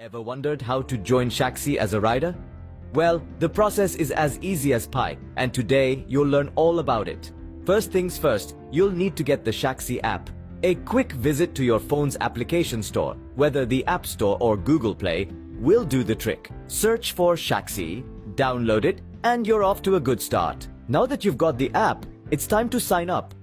Ever wondered how to join Shaxi as a rider? Well, the process is as easy as pie, and today you'll learn all about it. First things first, you'll need to get the Shaxi app. A quick visit to your phone's application store, whether the App Store or Google Play, will do the trick. Search for Shaxi, download it, and you're off to a good start. Now that you've got the app, it's time to sign up.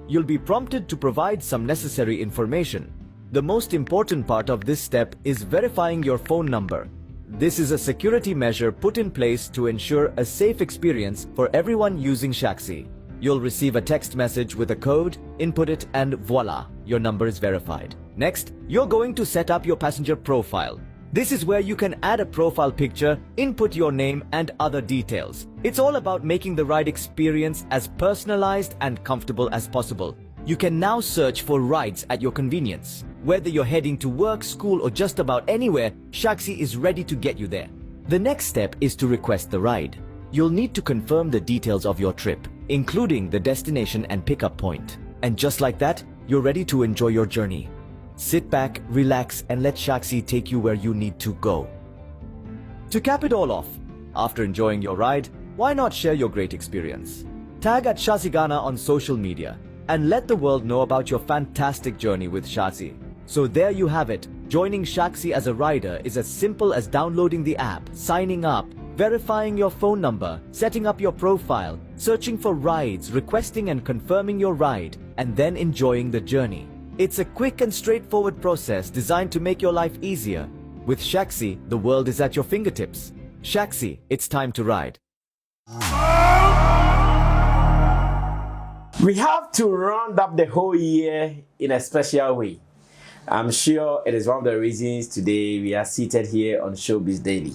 You'll be prompted to provide some necessary information. The most important part of this step is verifying your phone number. This is a security measure put in place to ensure a safe experience for everyone using Shaxi. You'll receive a text message with a code, input it, and voila, your number is verified. Next, you're going to set up your passenger profile. This is where you can add a profile picture, input your name, and other details. It's all about making the ride experience as personalized and comfortable as possible. You can now search for rides at your convenience. Whether you're heading to work, school, or just about anywhere, Shaxi is ready to get you there. The next step is to request the ride. You'll need to confirm the details of your trip, including the destination and pickup point. And just like that, you're ready to enjoy your journey. Sit back, relax, and let Shaxi take you where you need to go. To cap it all off, after enjoying your ride, why not share your great experience? Tag at Shaxigana on social media and let the world know about your fantastic journey with Shaxi. So there you have it. Joining Shaxi as a rider is as simple as downloading the app, signing up, verifying your phone number, setting up your profile, searching for rides, requesting and confirming your ride, and then enjoying the journey. It's a quick and straightforward process designed to make your life easier. With Shaxi, the world is at your fingertips. Shaxi, it's time to ride. We have to round up the whole year in a special way. I'm sure it is one of the reasons today we are seated here on Showbiz Daily.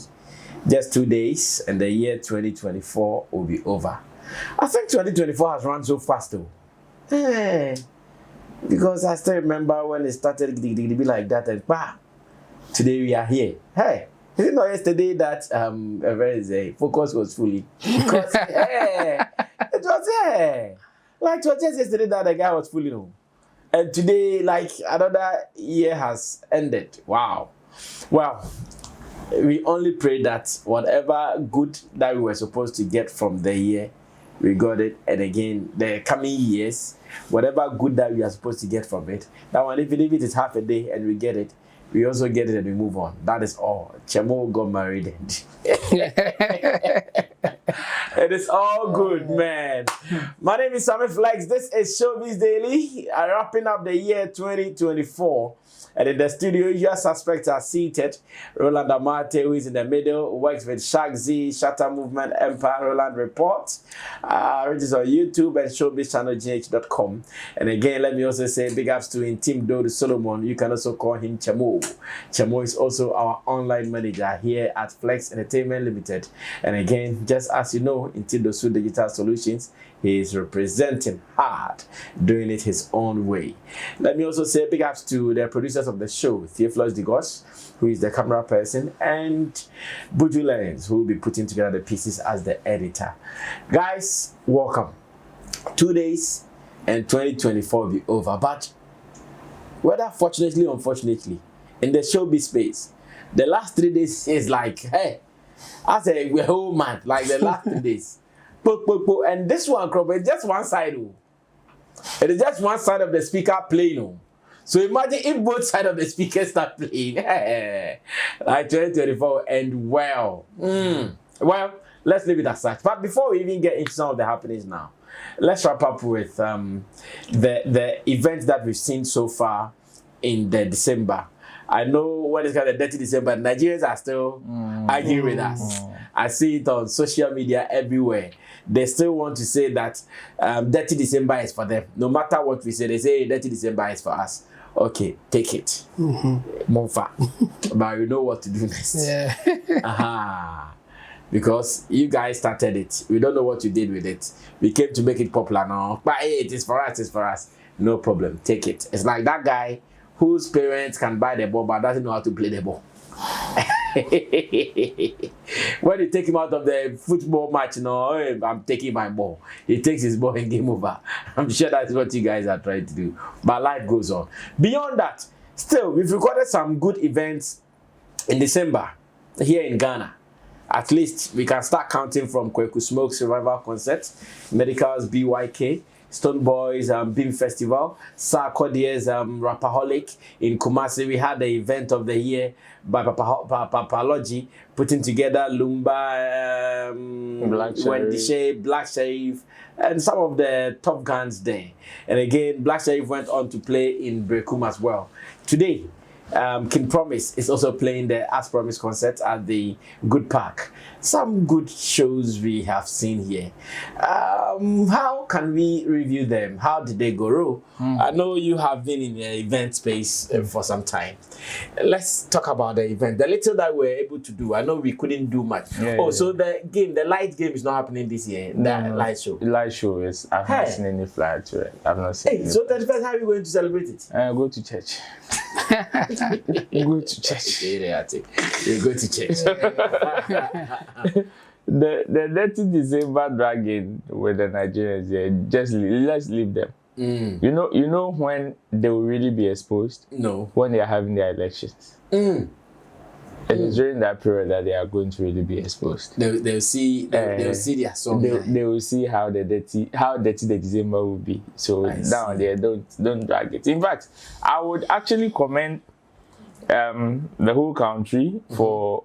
Just 2 days and the year 2024 will be over. I think 2024 has run so fast though. Because I still remember when it started to be like that and bah, today we are here. Hey, is it not yesterday that focus was fully? Because it was like it was just yesterday that the guy was fully known. And today, like another year has ended. Wow. Well, we only pray that whatever good that we were supposed to get from the year, we got it. And again, the coming years, whatever good that we are supposed to get from it, that one, even if it is half a day and we get it, we also get it and we move on. That is all. Chemo got married. It is all good, man. My name is Sammy Flex. This is Showbiz Daily. I'm wrapping up the year 2024. And in the studio, your suspects are seated. Roland Amate, who is in the middle, works with Shaxi, Shatter Movement, Empire, Roland Report, which is on YouTube and showbizchannelgh.com. And again, let me also say big ups to Intim Dodo Solomon. You can also call him Chamo. Chamo is also our online manager here at Flex Entertainment Limited. And again, just as you know, Intim Dodo Digital Solutions, he is representing hard, doing it his own way. Let me also say big ups to the producers of the show, Theophilus Digos, who is the camera person, and Buju Lens, who will be putting together the pieces as the editor. Guys, welcome. 2 days and 2024 will be over. But whether fortunately or unfortunately, in the showbiz space, the last 3 days is like, hey, I say we're whole month, like the last 3 days. And this one, is just one side. It is just one side of the speaker playing. So imagine if both sides of the speaker start playing. Like 2024 and well. Well, let's leave it as such. But before we even get into some of the happenings now, let's wrap up with the events that we've seen so far in the December. I know when it's called the Dirty December, Nigerians are still arguing with us. I see it on social media everywhere. They still want to say that Dirty December is for them. No matter what we say, they say Dirty December is for us. Okay, take it. Monfa. But you know what to do next. Yeah. Because you guys started it. We don't know what you did with it. We came to make it popular now. But hey, it is for us, it's for us. No problem, take it. It's like that guy whose parents can buy the ball but doesn't know how to play the ball. When you take him out of the football match, no, I'm taking my ball. He takes his ball and game over. I'm sure that's what you guys are trying to do. But life goes on. Beyond that, still, we've recorded some good events in December, here in Ghana, at least we can start counting from Kweku Smoke's Revival Concert, Medical's BYK, Stonebwoy's Beam Festival, Sarkodie's Rapaholic in Kumasi. We had the event of the year by Papalogy, putting together Lumba, Black Sheriff, and some of the top guns there. And again, Black Sheriff went on to play in Brekum as well. Today, King Promise is also playing the As Promise concert at the Good Park. Some good shows we have seen here. How can we review them? How did they go? I know you have been in the event space for some time. Let's talk about the event. The little that we were able to do. I know we couldn't do much. So the light game is not happening this year. Light show. The light show is. I've not seen any flight to it. I've not seen. So 31st, how are you going to celebrate it? Go to church. Go to church. You go to church. The 30 December dragging with the Nigerians, let's leave them. You know when they will really be exposed? No. When they are having their elections. It is during that period that they are going to really be exposed. They'll see their song. They will see how dirty the December will be. So down there, don't drag it. In fact, I would actually commend the whole country for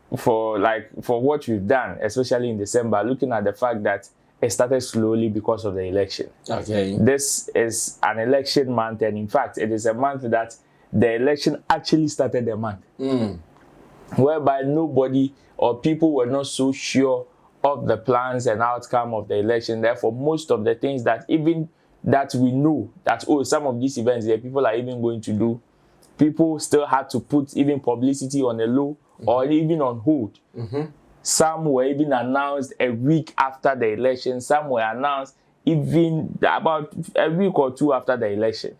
what we've done, especially in December, looking at the fact that it started slowly because of the election. Okay. This is an election month, and in fact, it is a month that the election actually started the month. Whereby nobody or people were not so sure of the plans and outcome of the election. Therefore, most of the things that we know that, some of these events that people are even going to do, people still had to put even publicity on the low or even on hold. Some were even announced a week after the election. Some were announced even about a week or two after the election.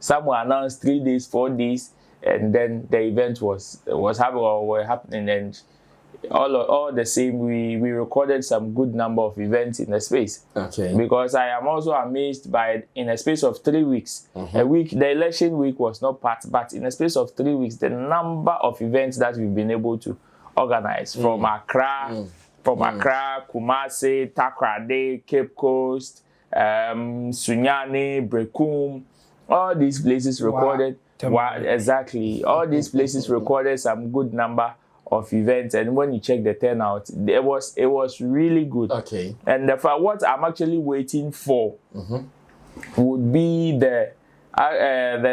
Some were announced 3 days, 4 days, and then the event was happening. And all the same, we recorded some good number of events in the space. Okay. Because I am also amazed by, in a space of 3 weeks, a week, the election week was not part, but in a space of 3 weeks, the number of events that we've been able to organize from Accra, Kumasi, Takrade, Cape Coast, Sunyani, Brekum, all these places recorded. Exactly. All these places recorded some good number of events, and when you check the turnout, it was really good. Okay. And what I'm actually waiting for would be the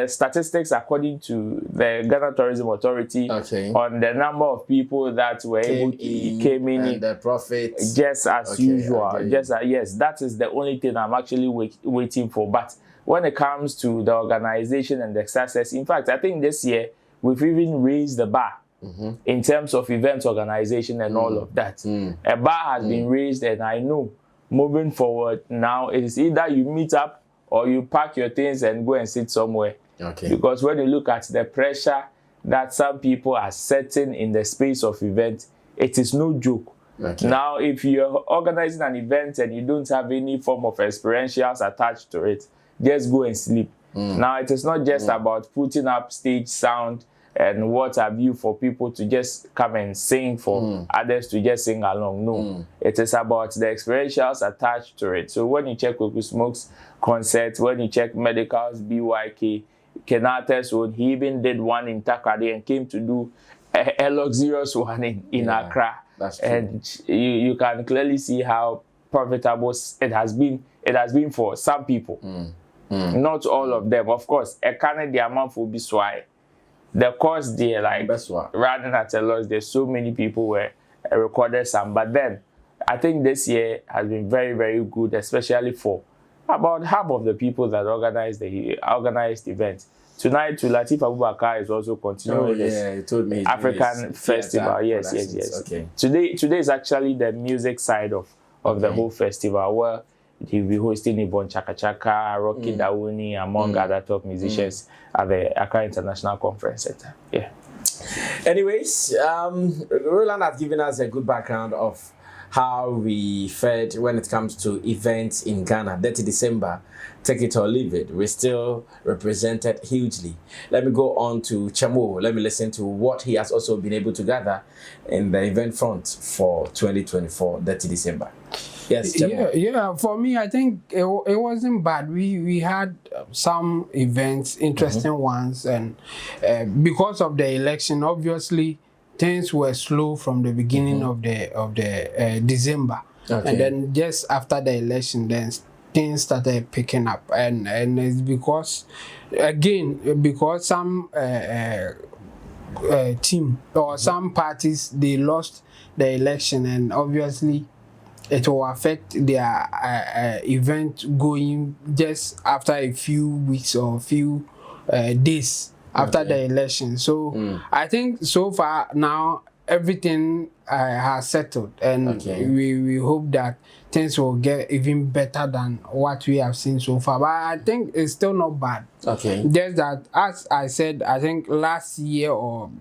statistics according to the Ghana Tourism Authority on the number of people that were came in and the profits, just as usual. Yes, that is the only thing I'm actually waiting for. But when it comes to the organization and the success, in fact, I think this year we've even raised the bar in terms of event organization and all of that. A bar has been raised, and I know moving forward now it is either you meet up or you pack your things and go and sit somewhere. Okay. Because when you look at the pressure that some people are setting in the space of event, it is no joke. Okay. Now, if you're organizing an event and you don't have any form of experientials attached to it, just go and sleep. Now, it is not just about putting up stage sound and what have you for people to just come and sing, for others to just sing along. No, it is about the experientials attached to it. So when you check Kweku Smoke's concert, when you check Medical's BYK, Kenata's one, he even did one in Takrade and came to do a luxurious one in Accra. That's true. And you can clearly see how profitable it has been for some people. Not all of them. Of course, a Canadian amount will be swine. The cost there, like running at a loss, there's so many people were recorded some. But then, I think this year has been very, very good, especially for about half of the people that organized the event. Tonight, Latif Abubakar is also continuing he told me African festival. Yes. Okay. Today is actually the music side of the whole festival, where he'll be hosting Ibon Chaka Chaka, Rocky Dawuni, among other top musicians at the Accra International Conference Center. Yeah. Anyways, Roland has given us a good background of how we fared when it comes to events in Ghana. 30 December, take it or leave it. We still represented hugely. Let me go on to Chamo. Let me listen to what he has also been able to gather in the event front for 2024, 30 December. Yes, Chamo. Yeah. For me, I think it wasn't bad. We had some events, interesting ones, and because of the election, obviously things were slow from the beginning of the December, and then just after the election, then things started picking up, and it's because some team or some parties, they lost the election, and obviously it will affect their event going just after a few weeks or a few days after the election. So I think so far now everything has settled, and we hope that things will get even better than what we have seen so far. But I think it's still not bad. Just that, as I said, I think last year or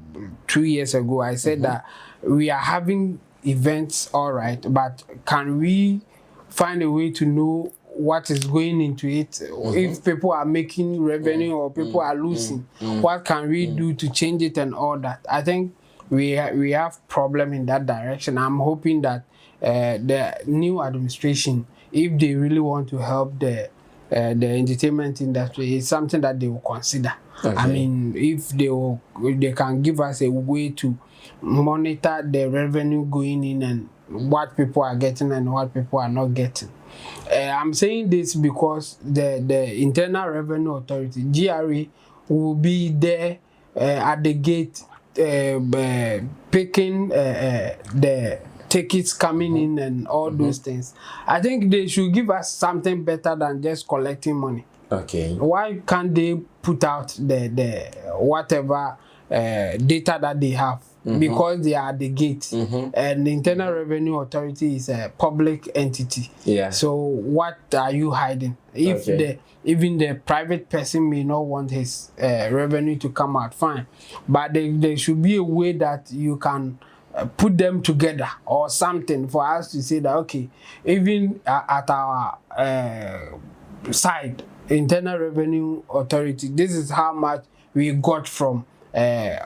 2 years ago, I said that we are having events, all right, but can we find a way to know what is going into it? If people are making revenue or people are losing, what can we do to change it and all that? I think we have problem in that direction. I'm hoping that the new administration, if they really want to help the entertainment industry, is something that they will consider. I mean, if they can give us a way to monitor the revenue going in and what people are getting and what people are not getting. I'm saying this because the Internal Revenue Authority, GRA, will be there at the gate picking the tickets coming in and all those things. I think they should give us something better than just collecting money. Why can't they put out the whatever data that they have? Because they are at the gate, and the Internal Revenue Authority is a public entity. So what are you hiding? If even the private person may not want his revenue to come out, fine, but there should be a way that you can put them together or something for us to say that, okay, even at our side, Internal Revenue Authority, this is how much we got from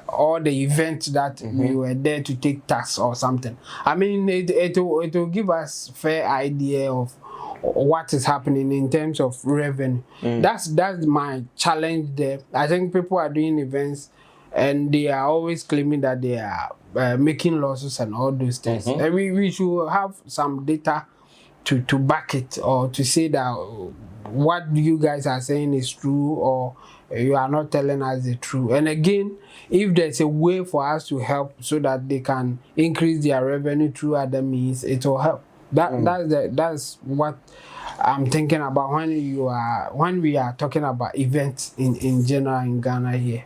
all the events that we were there to take tax or something. I mean, it will give us fair idea of what is happening in terms of revenue. That's my challenge there. I think people are doing events and they are always claiming that they are making losses and all those things. And we should have some data to back it, or to say that what you guys are saying is true, or you are not telling us the truth. And again, if there's a way for us to help so that they can increase their revenue through other means, it will help. That's what I'm thinking about when we are talking about events in general in Ghana here.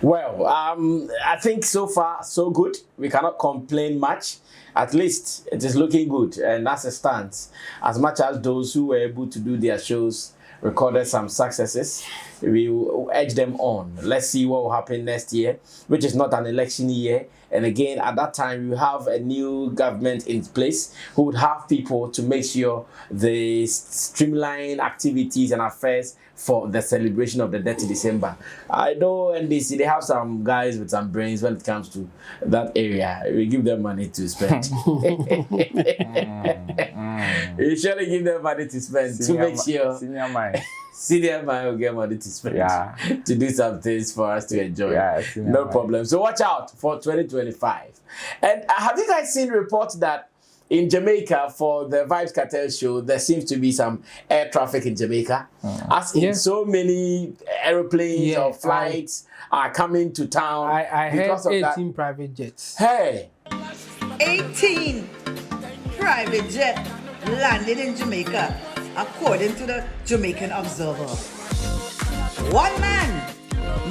Well, I think so far so good. We cannot complain much. At least it is looking good, and that's a stance. As much as those who were able to do their shows recorded some successes, we will edge them on. Let's see what will happen next year, which is not an election year. And again, at that time, you have a new government in place who would have people to make sure they streamline activities and affairs for the celebration of the 30 December. I know NDC, they have some guys with some brains when it comes to that area. We give them money to spend. We surely give them money to spend to make sure senior man will get money to spend to do some things for us to enjoy. No problem. So watch out for 2025. And have you guys seen reports that in Jamaica for the Vybz Kartel show, there seems to be some air traffic in Jamaica? As in so many aeroplanes or flights are coming to town. I heard 18 private jets. Hey! 18 private jets landed in Jamaica, according to the Jamaican Observer. One man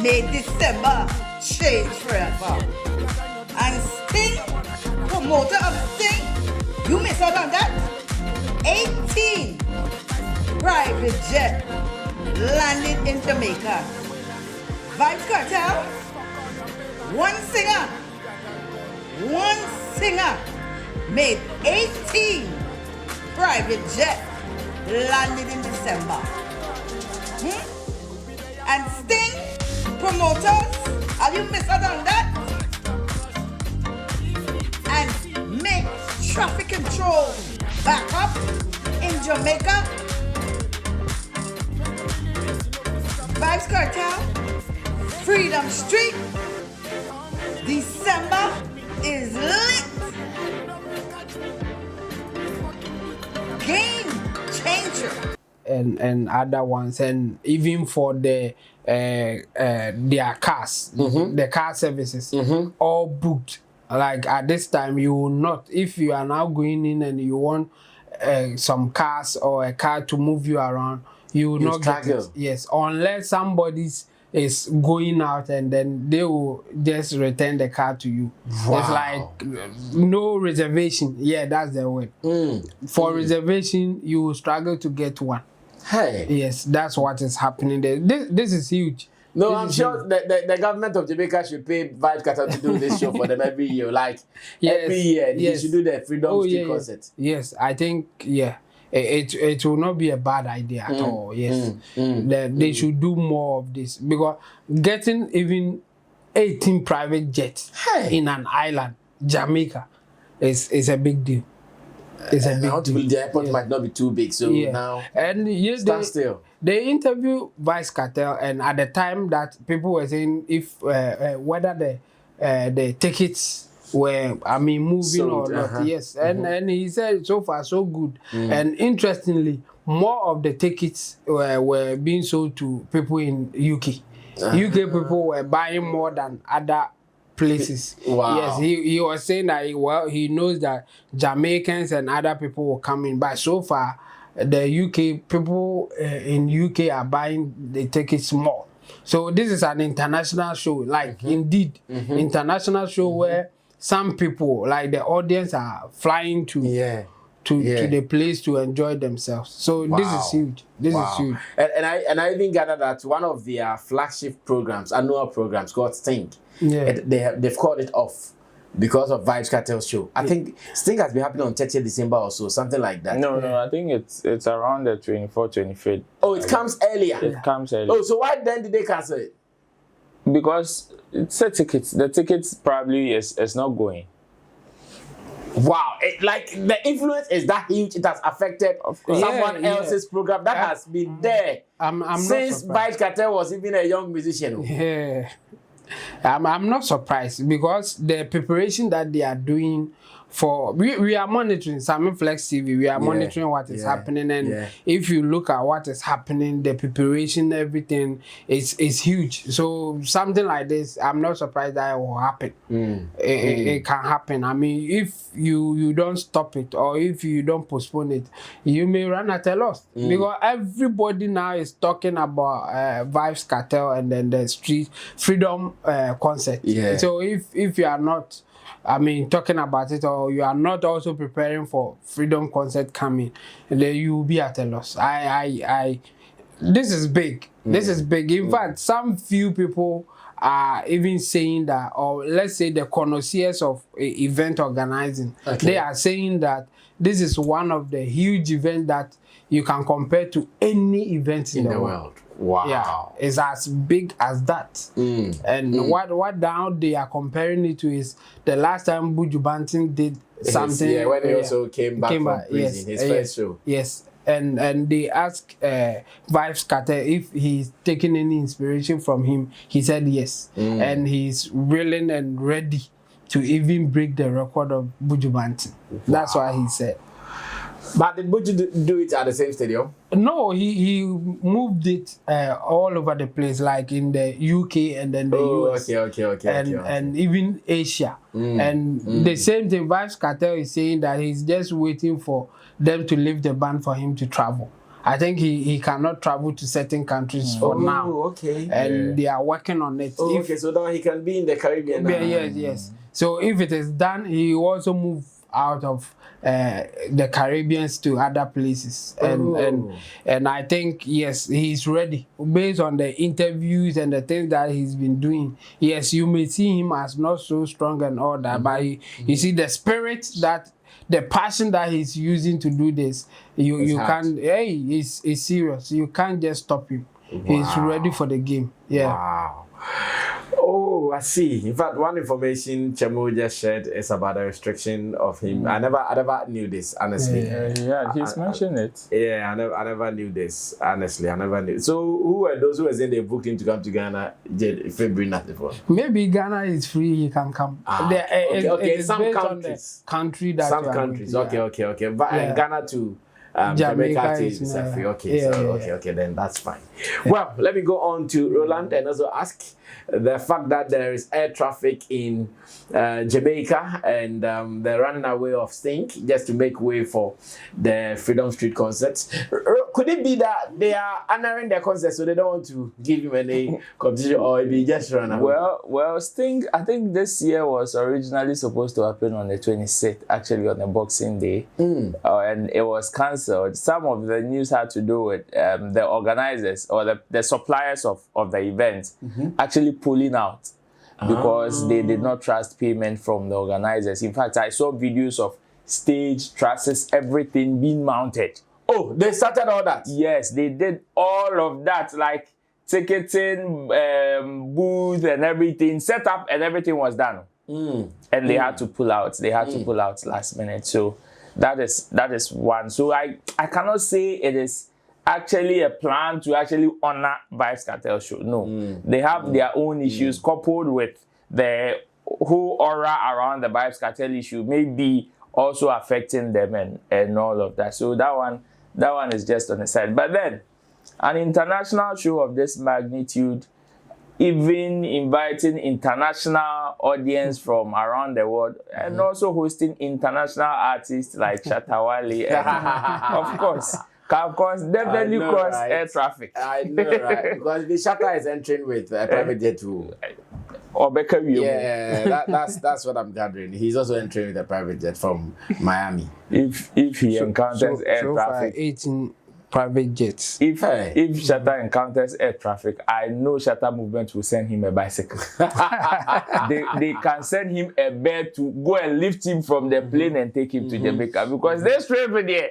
made December change forever. And Sting, promoter of Sting, you miss out on that? 18 private jet landed in Jamaica. Vybz Kartel, one singer made 18 private jet landed in December. And Sting promoters, are you miss out on that? And make traffic control back up in Jamaica. Vybz Kartel, Freedom Street, December is lit. Game changer. And other ones, and even for their cars, the car services, all booked. Like at this time, you will not, if you are now going in and you want some cars or a car to move you around, you will not get it. Yes, unless somebody's is going out and then they will just return the car to you. Wow. It's like no reservation. Yeah, that's the word. For reservation, you will struggle to get one. Hey. Yes, that's what is happening there. This is huge. No, this I'm sure the government of Jamaica should pay Vybz Kartel to do this show for them every year. Like every year, they should do the Freedom Street concert. Yes, I think it will not be a bad idea at all. Yes, they should do more of this, because getting even 18 private jets in an island, Jamaica, is a big deal. It's a big deal. The airport might not be too big, so now and yes, stand still. They interviewed Vybz Kartel, and at the time that people were saying if whether the tickets were moving sold, or not. Yes, and he said so far so good. And interestingly, more of the tickets were being sold to people in UK. UK people were buying more than other places. Wow. Yes, he was saying that he knows that Jamaicans and other people will come in, but so far the UK people in UK are buying the tickets more. So this is an international show, like indeed international show where some people, like the audience, are flying to the place to enjoy themselves. So this is huge. This is huge. And I even gathered that one of their flagship programs, annual programs called Sting, they've called it off because of Vybz Kartel's show. I think Sting has been happening on 30th December or so, something like that. No, I think it's around the 24th, 25th. Oh, it comes earlier. It comes earlier. Oh, so why then did they cancel it? Because it's a ticket. The tickets probably is not going. Wow, like the influence is that huge. It has affected someone else's program that has been there since Vybz Kartel was even a young musician. Yeah, I'm not surprised, because the preparation that they are doing for we are monitoring Sammy Flex TV. We are monitoring what is happening, and if you look at what is happening, the preparation, everything is huge. So something like this, I'm not surprised that it will happen. It can happen. I mean, if you don't stop it, or if you don't postpone it, you may run at a loss, because everybody now is talking about Vybz Kartel and then the Street Freedom concert. So if you are not talking about it, or you are not also preparing for Freedom concert coming, then you will be at a loss. This is big. This is big. In fact, some few people are even saying that, or let's say the connoisseurs of event organizing, they are saying that this is one of the huge events that you can compare to any event in the world. Wow. Yeah, it's as big as that. And what now they are comparing it to is the last time Buju Banton did something. When he also came back from prison, his first show. Yes. And they asked Vybz Kartel if he's taking any inspiration from him. He said yes. And he's willing and ready to even break the record of Buju Banton. That's what he said. But did Buju do it at the same stadium? No, he moved it all over the place, like in the UK and then the US. And even Asia. And the same thing, Vybz Kartel is saying that he's just waiting for them to leave the band for him to travel. I think he cannot travel to certain countries for now. And they are working on it. So now he can be in the Caribbean now. Yes. So if it is done, he will also move out of the Caribbeans to other places, and I think yes, he's ready based on the interviews and the things that he's been doing. Yes, you may see him as not so strong and all that, but you see the spirit that the passion that he's using to do this, you hard. can't. Hey, it's serious. You can't just stop him. He's ready for the game. Yeah. Wow. Oh, I see. In fact, one information Chemo just shared is about the restriction of him. I never knew this, honestly. Yeah, he's mentioned it. Yeah, I never knew this. Honestly, I never knew. So, who were those who were saying they booked him to come to Ghana? February nothing for. Maybe Ghana is free. He can come. Okay. It's Some based on countries. the country that Some you are countries. going to, Okay. But Ghana too. Jamaica is free. Okay, okay, then that's fine. Well, let me go on to Roland and also ask the fact that there is air traffic in Jamaica and they're running away of Stink just to make way for the Freedom Street concerts. Could it be that they are honoring their concerts so they don't want to give him any competition or maybe just run away? Well, Sting, I think this year was originally supposed to happen on the 26th, actually on the Boxing Day, and it was cancelled. Some of the news had to do with the organizers or the suppliers of the event actually pulling out because they did not trust payment from the organizers. In fact, I saw videos of stage, trusses, everything being mounted. Oh, they started all that? Yes, they did all of that, like ticketing, booth and everything, set up and everything was done. And they had to pull out. They had to pull out last minute. So that is one. So I cannot say it is actually a plan to actually honor Vybz Kartel show. No. They have their own issues coupled with the whole aura around the Vybz Kartel issue maybe also affecting them and all of that. So that one is just on the side. But then an international show of this magnitude, even inviting international audience from around the world and also hosting international artists like Shatawale of course, definitely cross air traffic. I know, right? Because the Shatta is entering with a private jet too. Yeah, that's what I'm gathering. He's also entering with a private jet from Miami. If he encounters air traffic, 18 private jets. If Shatta encounters air traffic, I know Shatta Movement will send him a bicycle. they can send him a bed to go and lift him from the plane and take him to Jamaica because they're straight for there.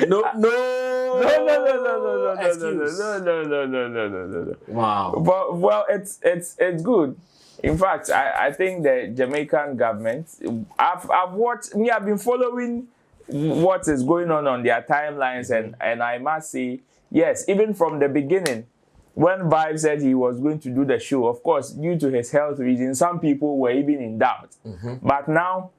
No. Wow. But well, it's good. In fact, I think the Jamaican government, I've been following what is going on their timelines, and I must say, yes, even from the beginning, when Vybz said he was going to do the show, of course, due to his health reasons, some people were even in doubt. But now,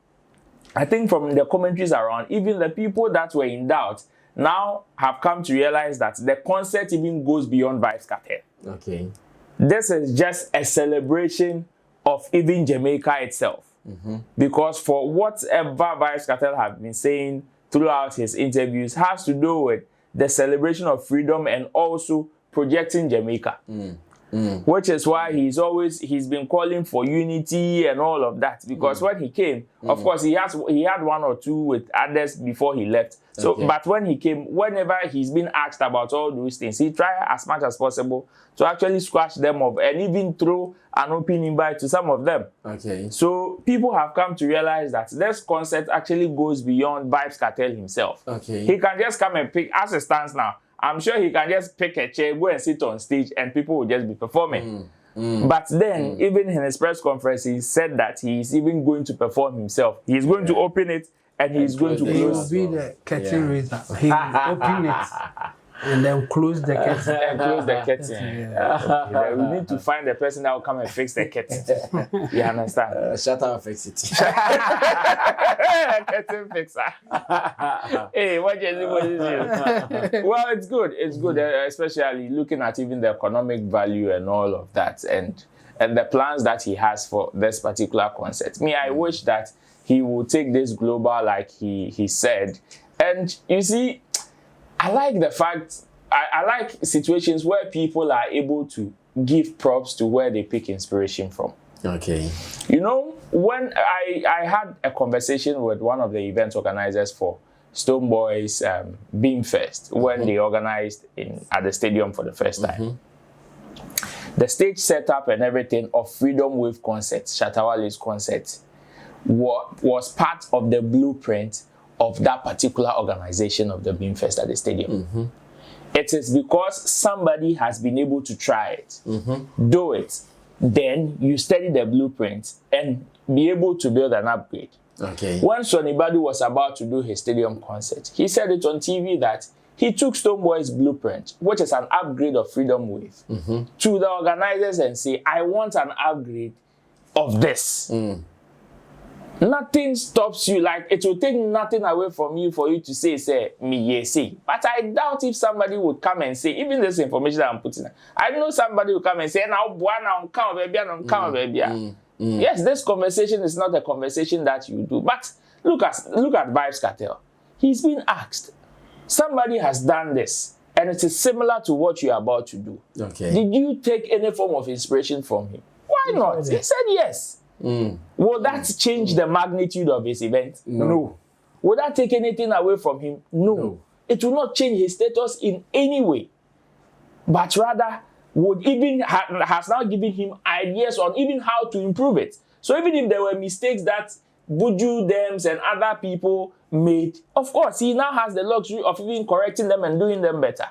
I think from the commentaries around, even the people that were in doubt now have come to realize that the concert even goes beyond Vybz Kartel. Okay. This is just a celebration of even Jamaica itself. Because for whatever Vybz Kartel have been saying throughout his interviews has to do with the celebration of freedom and also projecting Jamaica. Which is why he's been calling for unity and all of that. Because when he came, of course, he had one or two with others before he left. So, but when he came, whenever he's been asked about all those things, he tried as much as possible to actually squash them off and even throw an open invite to some of them. Okay. So people have come to realize that this concept actually goes beyond Vybz Kartel himself. Okay. He can just come and pick, as it stands now, I'm sure he can just pick a chair, go and sit on stage, and people will just be performing. But then, even in his press conference, he said that he's even going to perform himself. He's going to open it, and he's going to He will close. be the curtain raiser. He will open it and then close the curtain. And close the curtain. Okay. We need to find the person that will come and fix the curtain. You understand? Shatta will fix it. Curtain fixer. Hey, what is it? Well, it's good. It's good, especially looking at even the economic value and all of that, and the plans that he has for this particular concert. I wish that he would take this global, like he said. And you see, I like the fact, I like situations where people are able to give props to where they pick inspiration from. Okay. You know, when I had a conversation with one of the event organizers for Stonebwoy's Beam Fest, when they organized at the stadium for the first time. The stage setup and everything of Freedom Wave concert, Shatawale's concert, was part of the blueprint of that particular organization of the Beamfest at the stadium. It is because somebody has been able to try it, do it, then you study the blueprint and be able to build an upgrade. Okay. When Sonny was about to do his stadium concert, he said it on TV that he took Stonebwoy's blueprint, which is an upgrade of Freedom Wave, to the organizers and say, I want an upgrade of this. Nothing stops you. Like, it will take nothing away from you for you to say, me, yes, say. But I doubt if somebody would come and say, even this information that I'm putting, I know somebody will come and say, now, baby. Yes, this conversation is not a conversation that you do. But look at Vybz Kartel. He's been asked. Somebody has done this, and it is similar to what you are about to do. Okay. Did you take any form of inspiration from him? Why not? He said yes. Will that change the magnitude of his event? No. Will that take anything away from him? No. It will not change his status in any way. But rather, would even has now given him ideas on even how to improve it. So even if there were mistakes that Buju, Dems, and other people made, of course, he now has the luxury of even correcting them and doing them better.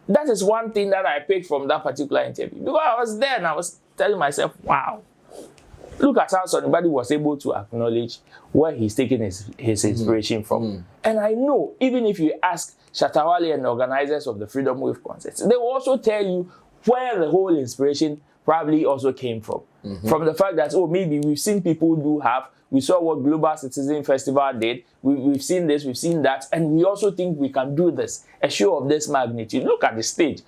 That is one thing that I picked from that particular interview. Because I was there and I was telling myself, wow, look at how somebody was able to acknowledge where he's taking his inspiration from. And I know, even if you ask Shatta Wale and the organizers of the Freedom Wave concerts, they will also tell you where the whole inspiration probably also came from. From the fact that, oh, maybe we've seen people we saw what Global Citizen Festival did, we've seen this, we've seen that, and we also think we can do this, a show of this magnitude. Look at the stage.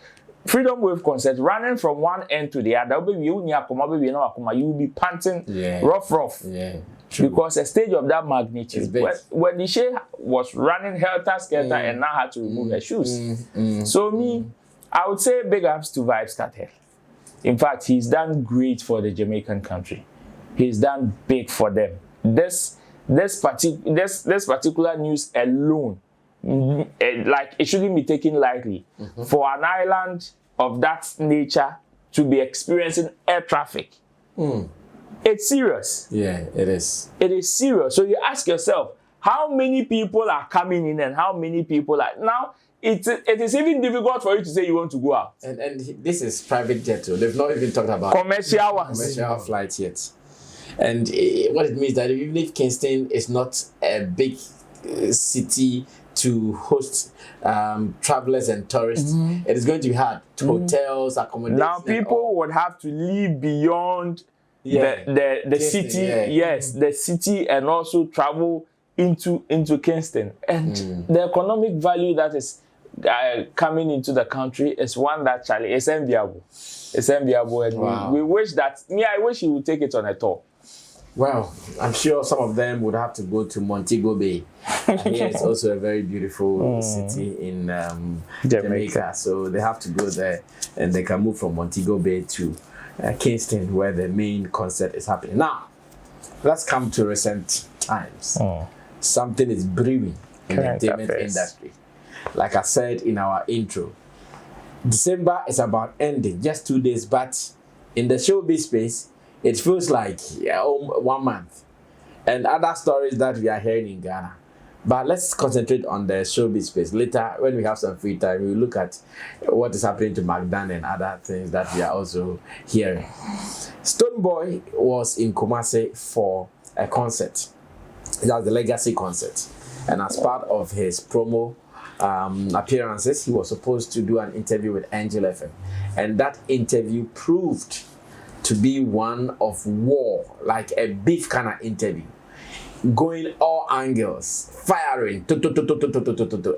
Freedom Wave concert running from one end to the other. You will be panting rough. Yeah, because a stage of that magnitude, when the Shea was running helter-skelter and now had to remove her shoes. So me, I would say big ups to Vybz Kartel. In fact, he's done great for the Jamaican country. He's done big for them. This particular news alone, like, it shouldn't be taken lightly. For an island of that nature to be experiencing air traffic, it's serious. Yeah, it is. It is serious. So you ask yourself, how many people are coming in and how many people are now? It is even difficult for you to say you want to go out. And this is private jet too. They've not even talked about commercial flights yet. And what it means that even if Kingston is not a big city to host travelers and tourists, it is going to be hard. Hotels, accommodation. Now people would have to live beyond the Kingston, city, the city, and also travel into Kingston. And the economic value that is coming into the country is one that Charlie is enviable. It's enviable, and we wish that. I wish he would take it on a tour. Well, I'm sure some of them would have to go to Montego Bay. Here it's also a very beautiful city in Jamaica. So they have to go there, and they can move from Montego Bay to Kingston, where the main concert is happening. Now, let's come to recent times. Something is brewing in the entertainment industry. Like I said in our intro, December is about ending, just 2 days, but in the showbiz space, it feels like 1 month. And other stories that we are hearing in Ghana. But let's concentrate on the showbiz space. Later, when we have some free time, we will look at what is happening to Magdan and other things that we are also hearing. Stonebwoy was in Kumasi for a concert. That's the Legacy concert. And as part of his promo appearances, he was supposed to do an interview with Angel FM. And that interview proved to be one of war, like a beef kind of interview, going all angles, firing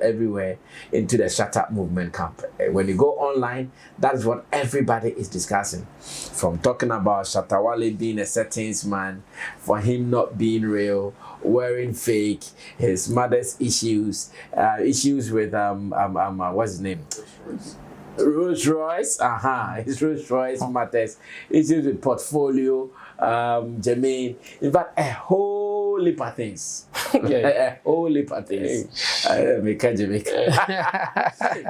everywhere into the Shut Up movement camp. When you go online, that is what everybody is discussing. From talking about Shatta Wale being a settings man, for him not being real, wearing fake, his mother's issues with what's his name? Rolls Royce, his Rolls Royce matters, issues with portfolio, Jermaine, in fact, a whole heap of things. A whole heap of things. Jamaica.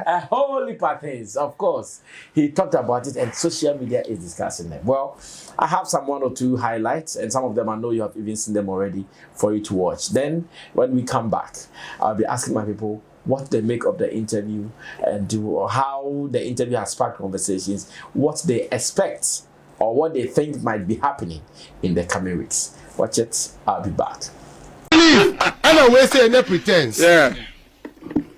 A whole heap of things, of course. He talked about it and social media is discussing them. Well, I have some 1 or 2 highlights and some of them I know you have even seen them already for you to watch. Then when we come back, I'll be asking my people what they make of the interview and how the interview has sparked conversations, what they expect or what they think might be happening in the coming weeks. Watch it. I'll be back. I don't waste any pretense. Yeah.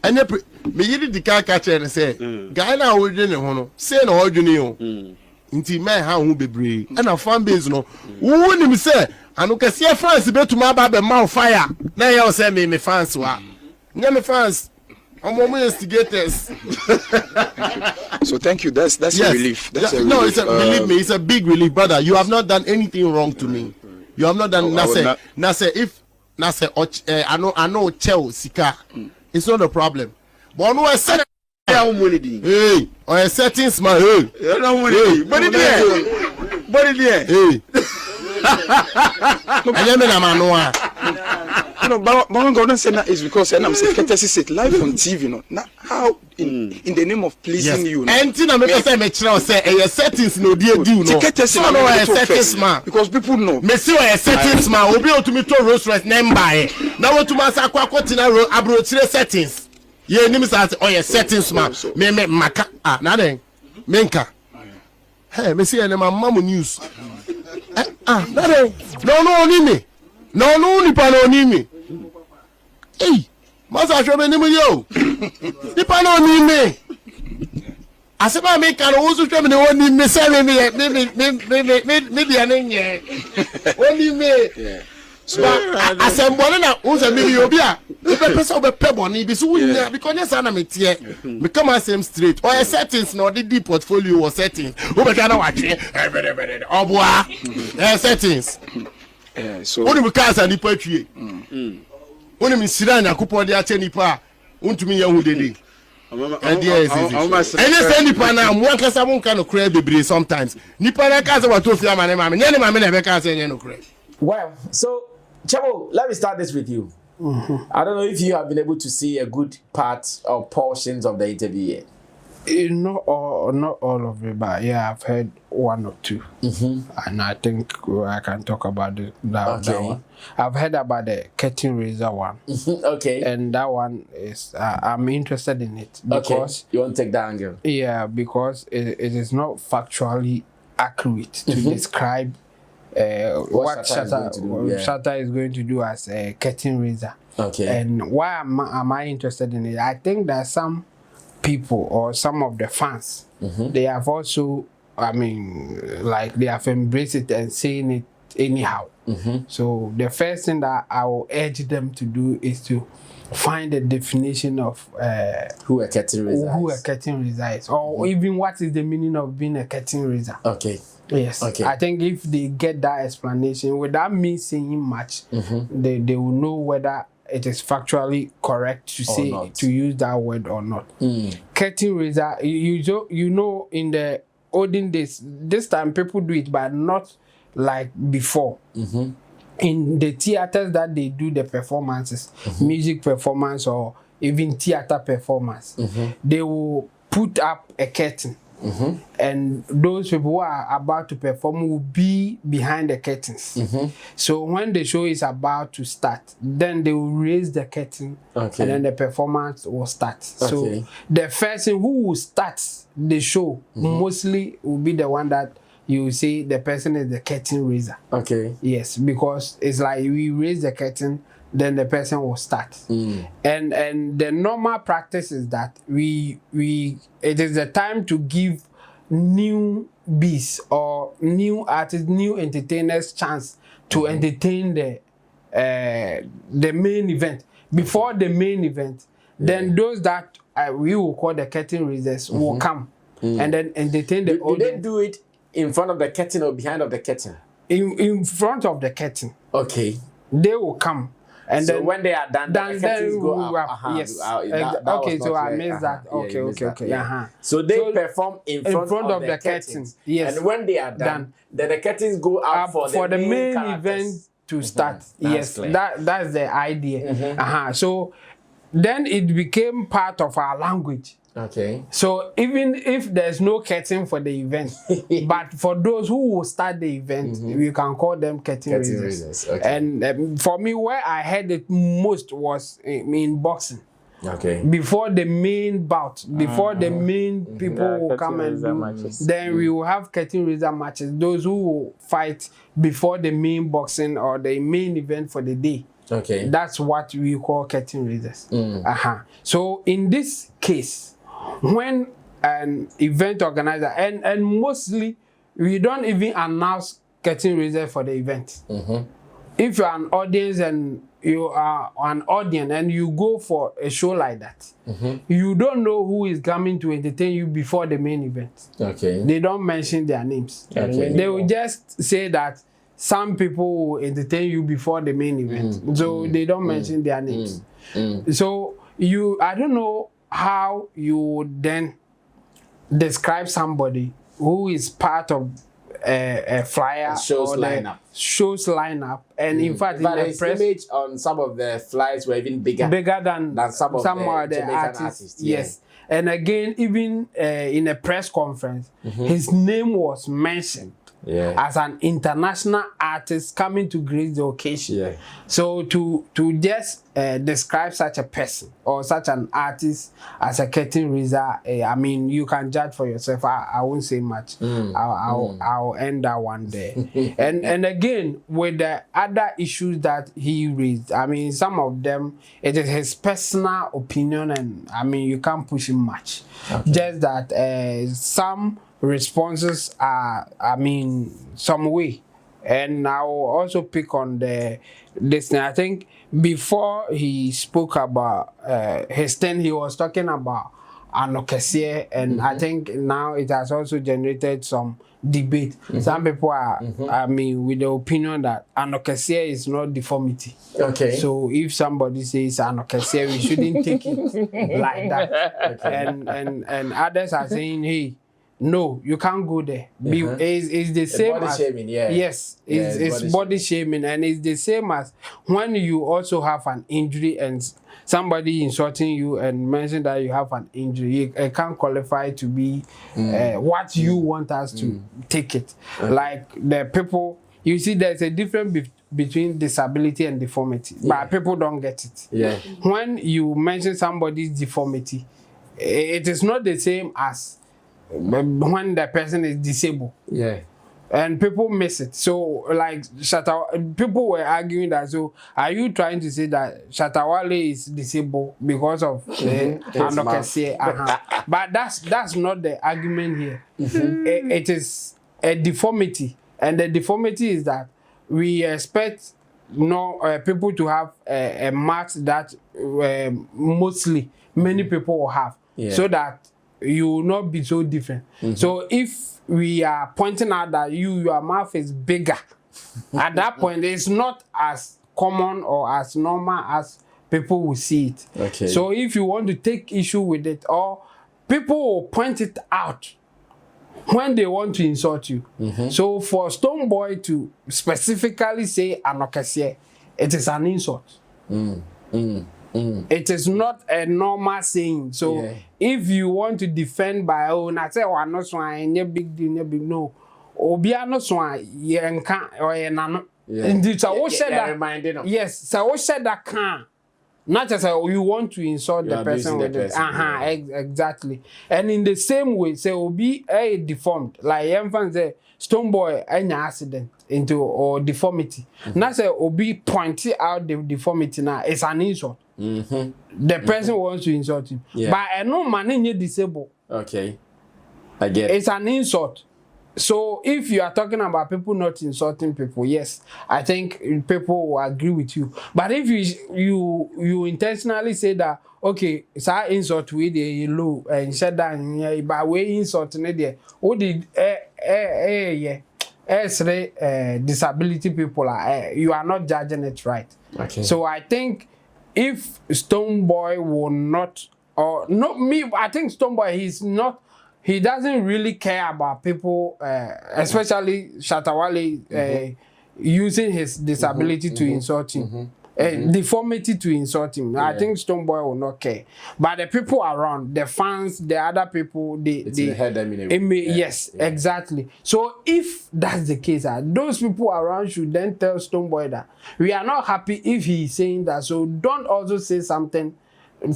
Any me yidi di ka catch and say, guy na wo dwene ho no, say na wo dwene ho. Nti man ha ho bebre. And a fan base no, wo nim say, anu kese fans betuma ba be man fire. Na ye say me fans wa. Nya me fans. I'm instigators. So thank you. That's yes. A relief. That's a relief. No, believe me, it's a big relief, brother. You have not done anything wrong to me. You have not done nothing. I know Chel Sika. It's not a problem. But no, I said hey, or a settings my hey. Hey. No, but God say that is because I'm saying sit live on TV, no. Now how in the name of pleasing you? And I make say a settings no dear do no. So no a settings man because people know. Me see a settings man will be able to me to roast right name by. Now want to masa kwa abrochire settings. Ye nim say a settings man. Me maka na den menka. Hey, me see na mamu news. Na den no ni me. No nipa no ni me. Hey, masa show me ni yo. Nipa no ni me. Asema me kan wo so show me no ni me say me dia nenye. Oni me. So asembole na wo say me obi a. If a person be peboni be so wunya because yes na me tie. Me come and same straight. Or settings no the deep portfolio or setting. Wo be kana watch. Oboa. Settings. So when we cast and nipa tue when we sit down yakopon de ache nipa untumi yahu dede and there is any say nipa na mo kasa mo kan no cry bebre sometimes nipa na kasa wato fi amane mame nyane mame na be kasa nyane no cry. Well, so Chabo, let me start this with you. I don't know if you have been able to see a good part or portions of the interview yet. Not all of it, but yeah, I've heard 1 or 2, and I think I can talk about that one. I've heard about the curtain raiser one, okay, and that one is I'm interested in it because you want to take that angle, yeah, because it is not factually accurate to describe what Shatta is going to do as a curtain raiser. Okay, and why am I interested in it? I think that some people or some of the fans they have also like they have embraced it and saying it anyhow. So the first thing that I will urge them to do is to find a definition of who a curtain raiser is, or even what is the meaning of being a curtain raiser. Okay. Yes. Okay. I think if they get that explanation without me saying much, they will know whether it is factually correct to say to use that word or not. Curtain raiser, you know, in the olden days, this time people do it, but not like before. In the theaters that they do the performances, music performance or even theater performance, they will put up a curtain. And those people who are about to perform will be behind the curtains. So when the show is about to start, then they will raise the curtain, and then the performance will start. So the person who will start the show mostly will be the one that you say the person is the curtain raiser. Okay. Yes, because it's like we raise the curtain, then the person will start. And the normal practice is that it is the time to give new beats or new artists, new entertainers chance to entertain the main event. Before the main event, then those that we will call the curtain raisers will come and then entertain the audience. Do they do it in front of the curtain or behind of the curtain? In front of the curtain. Okay. They will come. And so then when they are done, the curtains go up. Yes. Okay, so I missed that. Okay. So they perform in front of the curtains. Yes. And when they are done, then the curtains go up for the main event to start. Yes, clear. that's the idea. So then it became part of our language. Okay. So even if there's no curtain for the event, but for those who will start the event, we can call them curtain raisers. Okay. And for me, where I heard it most was in boxing. Okay. Before the main bout, before the main people will come and do, matches. then we will have curtain raiser matches. Those who will fight before the main boxing or the main event for the day. Okay. That's what we call curtain raisers. So in this case, when an event organizer and mostly we don't even announce curtain raiser for the event. If you're an audience and you are an audience and you go for a show like that, you don't know who is coming to entertain you before the main event. Okay. They don't mention their names. Okay. They will just say that some people will entertain you before the main event. So they don't mention their names. So I don't know how you would then describe somebody who is part of a flyer Show's or lineup. And in fact, But in the his press, image on some of the flyers were even bigger than some of the Jamaican artists. Yes. And again, even in a press conference, his name was mentioned as an international artist coming to grace the occasion. So to just describe such a person or such an artist as a curtain raiser, I mean, you can judge for yourself. I won't say much. I'll end that one there. and again, with the other issues that he raised, I mean, some of them, it is his personal opinion, and I mean, you can't push him much. Just that some responses are, I mean, some way. And I will also pick on this thing. I think before he spoke about his thing, he was talking about Anokesie, and I think now it has also generated some debate. Some people are, I mean, with the opinion that Anokesie is not deformity. Okay. So if somebody says Anokesie, we shouldn't take it like that. And others are saying, hey, no, you can't go there. It's the same body as shaming, yes, it's body shaming, and it's the same as when you also have an injury and somebody insulting you and mention that you have an injury. It can't qualify to be what you want us to take it. Like the people, you see, there's a difference between disability and deformity, but people don't get it. When you mention somebody's deformity, it is not the same as when the person is disabled. And people miss it. So, like, people were arguing that, so, are you trying to say that Shatawale is disabled because of Anokesie? But that's not the argument here. It is a deformity. And the deformity is that we expect people to have a mark that mostly many people will have. So that you will not be so different. So if we are pointing out that your mouth is bigger, at that point it's not as common or as normal as people will see it. So if you want to take issue with it, or people will point it out when they want to insult you. So for Stonebwoy to specifically say Anokesie, it is an insult. It is not a normal saying. So if you want to defend by I say no swine, big deal, big no. Obia no swine, yenka or yenano. Indeed, so what said that? Yes, so what said that can. Not just you want to insult the person with it. Exactly. And in the same way, say Obi deformed. Like Yemfan say Stonebwoy any accident into or deformity. Now say Obi pointing out the deformity now, it's an insult. The person wants to insult him. But I know man is disabled. I get it. It's an insult. So if you are talking about people not insulting people, yes, I think people will agree with you. But if you intentionally say that, okay, it's our insult with the low and said that by way insulting it there, what did disability people are, you are not judging it right. So I think if Stonebwoy will not, or not me, I think Stonebwoy, he doesn't really care about people, especially Shatawale, using his disability to insult him. Deformity to insult him. I think Stonebwoy will not care. But the people around, the fans, the other people, they heard them in a yes, exactly. So if that's the case, those people around should then tell Stonebwoy that we are not happy if he's saying that. So don't also say something.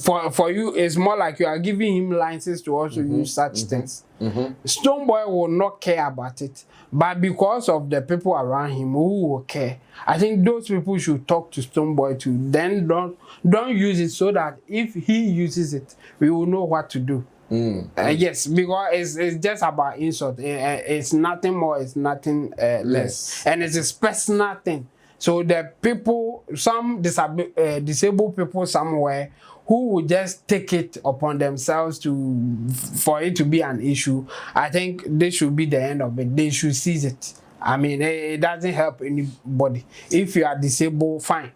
For you, it's more like you are giving him licenses to also use such things. Stonebwoy will not care about it, but because of the people around him who will care, I think those people should talk to Stonebwoy to then don't use it, so that if he uses it, we will know what to do. Yes, because it's just about insult. It's nothing more, it's nothing less, and it's a personal thing. So the people, some disabled people somewhere, who would just take it upon themselves for it to be an issue, I think this should be the end of it. They should seize it. I mean, it doesn't help anybody. If you are disabled, fine.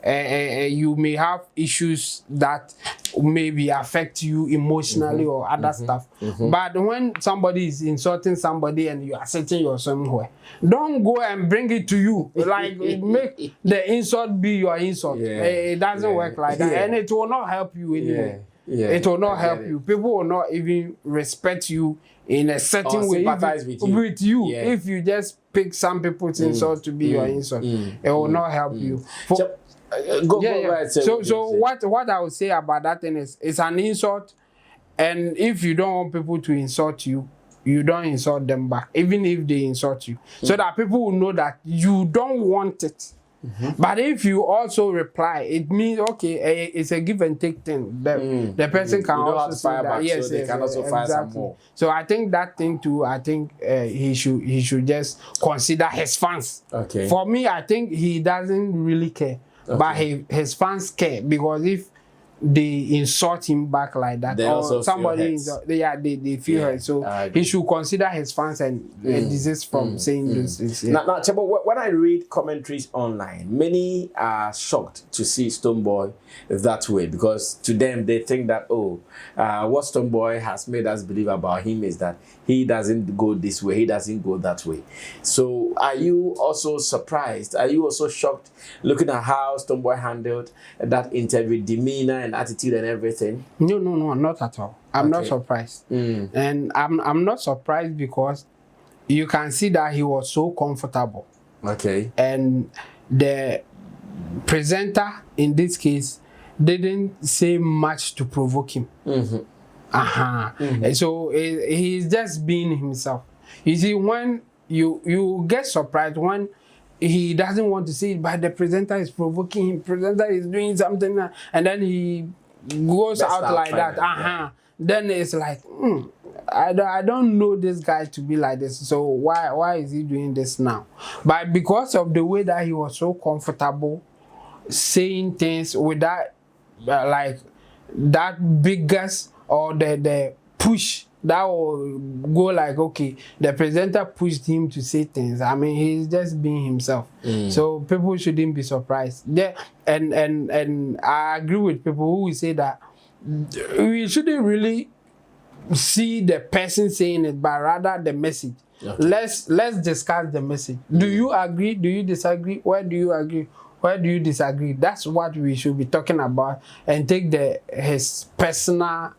You may have issues that maybe affect you emotionally or other stuff. But when somebody is insulting somebody and you are setting yourself somewhere, don't go and bring it to you. Like, make the insult be your insult. It doesn't work like that. And it will not help you anyway. It will not help you. People will not even respect you in a certain way with you. If you just pick some people's insult to be your insult, it will not help you. Go right. So what I would say about that thing is, it's an insult, and if you don't want people to insult you, you don't insult them back, even if they insult you, so that people will know that you don't want it. But if you also reply, it means okay, it's a give and take thing. The person can also say that. Yes, so they can also fire some more. So I think that thing too. I think he should just consider his fans. Okay. For me, I think he doesn't really care. Okay. But his fans care, because if they insult him back like that, they or somebody they feel hurt. So he should consider his fans and desist from saying those things. Now, Chebo, when I read commentaries online, many are shocked to see Stonebwoy that way, because to them they think that what Stonebwoy has made us believe about him is that he doesn't go this way, he doesn't go that way. So are you also surprised? Are you also shocked looking at how Stonebwoy handled that interview, demeanor and attitude and everything? No, not at all. I'm not surprised. And I'm not surprised because you can see that he was so comfortable. Okay. And the presenter in this case didn't say much to provoke him. And so he's just being himself. You see, when you get surprised when he doesn't want to say it, but the presenter is provoking him, presenter is doing something, and then he goes out like that. Then it's like, I don't know this guy to be like this, so why is he doing this now? But because of the way that he was so comfortable saying things without like that biggest or the push that will go like, okay, the presenter pushed him to say things. I mean, he's just being himself. So people shouldn't be surprised. Yeah, and I agree with people who will say that we shouldn't really see the person saying it, but rather the message. Okay. Let's discuss the message. Do you agree? Do you disagree? Where do you agree? Where do you disagree? That's what we should be talking about, and take his personal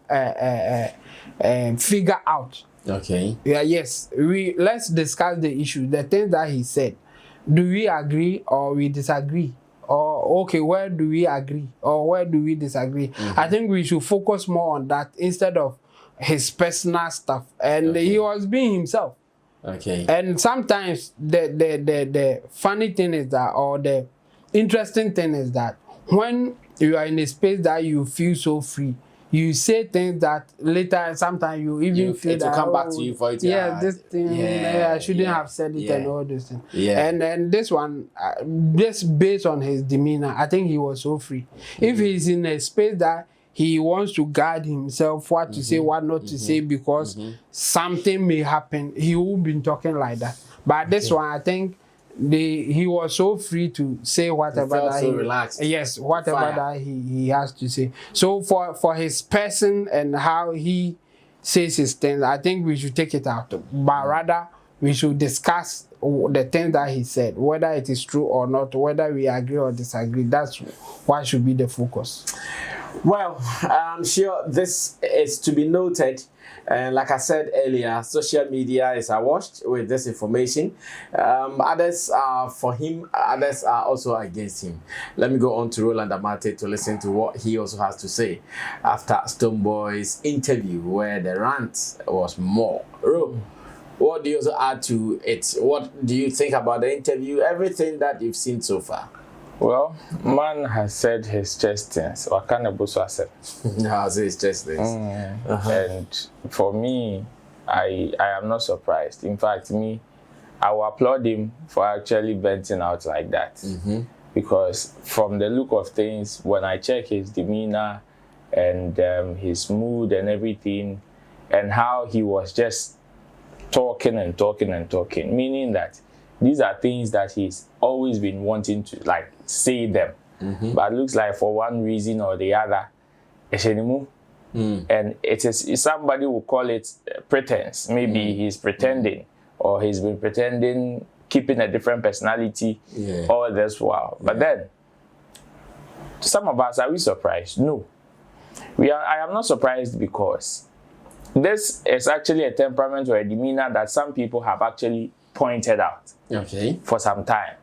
figure out. Okay. Yeah. Yes. Let's discuss the issue, the things that he said. Do we agree or we disagree? Or okay, where do we agree or where do we disagree? I think we should focus more on that instead of his personal stuff. And he was being himself. Okay. And sometimes the funny thing is that, or the interesting thing is that, when you are in a space that you feel so free, you say things that later sometimes you even feel that come back to you for it. This thing I shouldn't have said it and all those things. And then this one, just based on his demeanor, I think he was so free. If he's in a space that he wants to guard himself, what to say, what not to say, because something may happen, he will be talking like that. But this one, I think he was so free to say whatever that he relaxed. Yes, whatever that he has to say. So for his person and how he says his things, I think we should take it out. But rather we should discuss the thing that he said, whether it is true or not, whether we agree or disagree, that's what should be the focus. Well, I'm sure this is to be noted. And like I said earlier, social media is awash with this information. Others are for him, others are also against him. Let me go on to Roland Amate to listen to what he also has to say after Stonebwoy's interview, where the rant was more. What do you also add to it? What do you think about the interview? Everything that you've seen so far. Well, man has said his chest things. Or can I say? No, his chest things. And for me, I am not surprised. In fact, I will applaud him for actually venting out like that. Because from the look of things, when I check his demeanor and his mood and everything, and how he was just talking and talking and talking, meaning that these are things that he's always been wanting to like say them, but it looks like for one reason or the other, and it is somebody will call it pretense. Maybe he's pretending, or he's been pretending, keeping a different personality all this while. But then, some of us, are we surprised? No, I am not surprised, because this is actually a temperament or a demeanor that some people have actually pointed out for some time.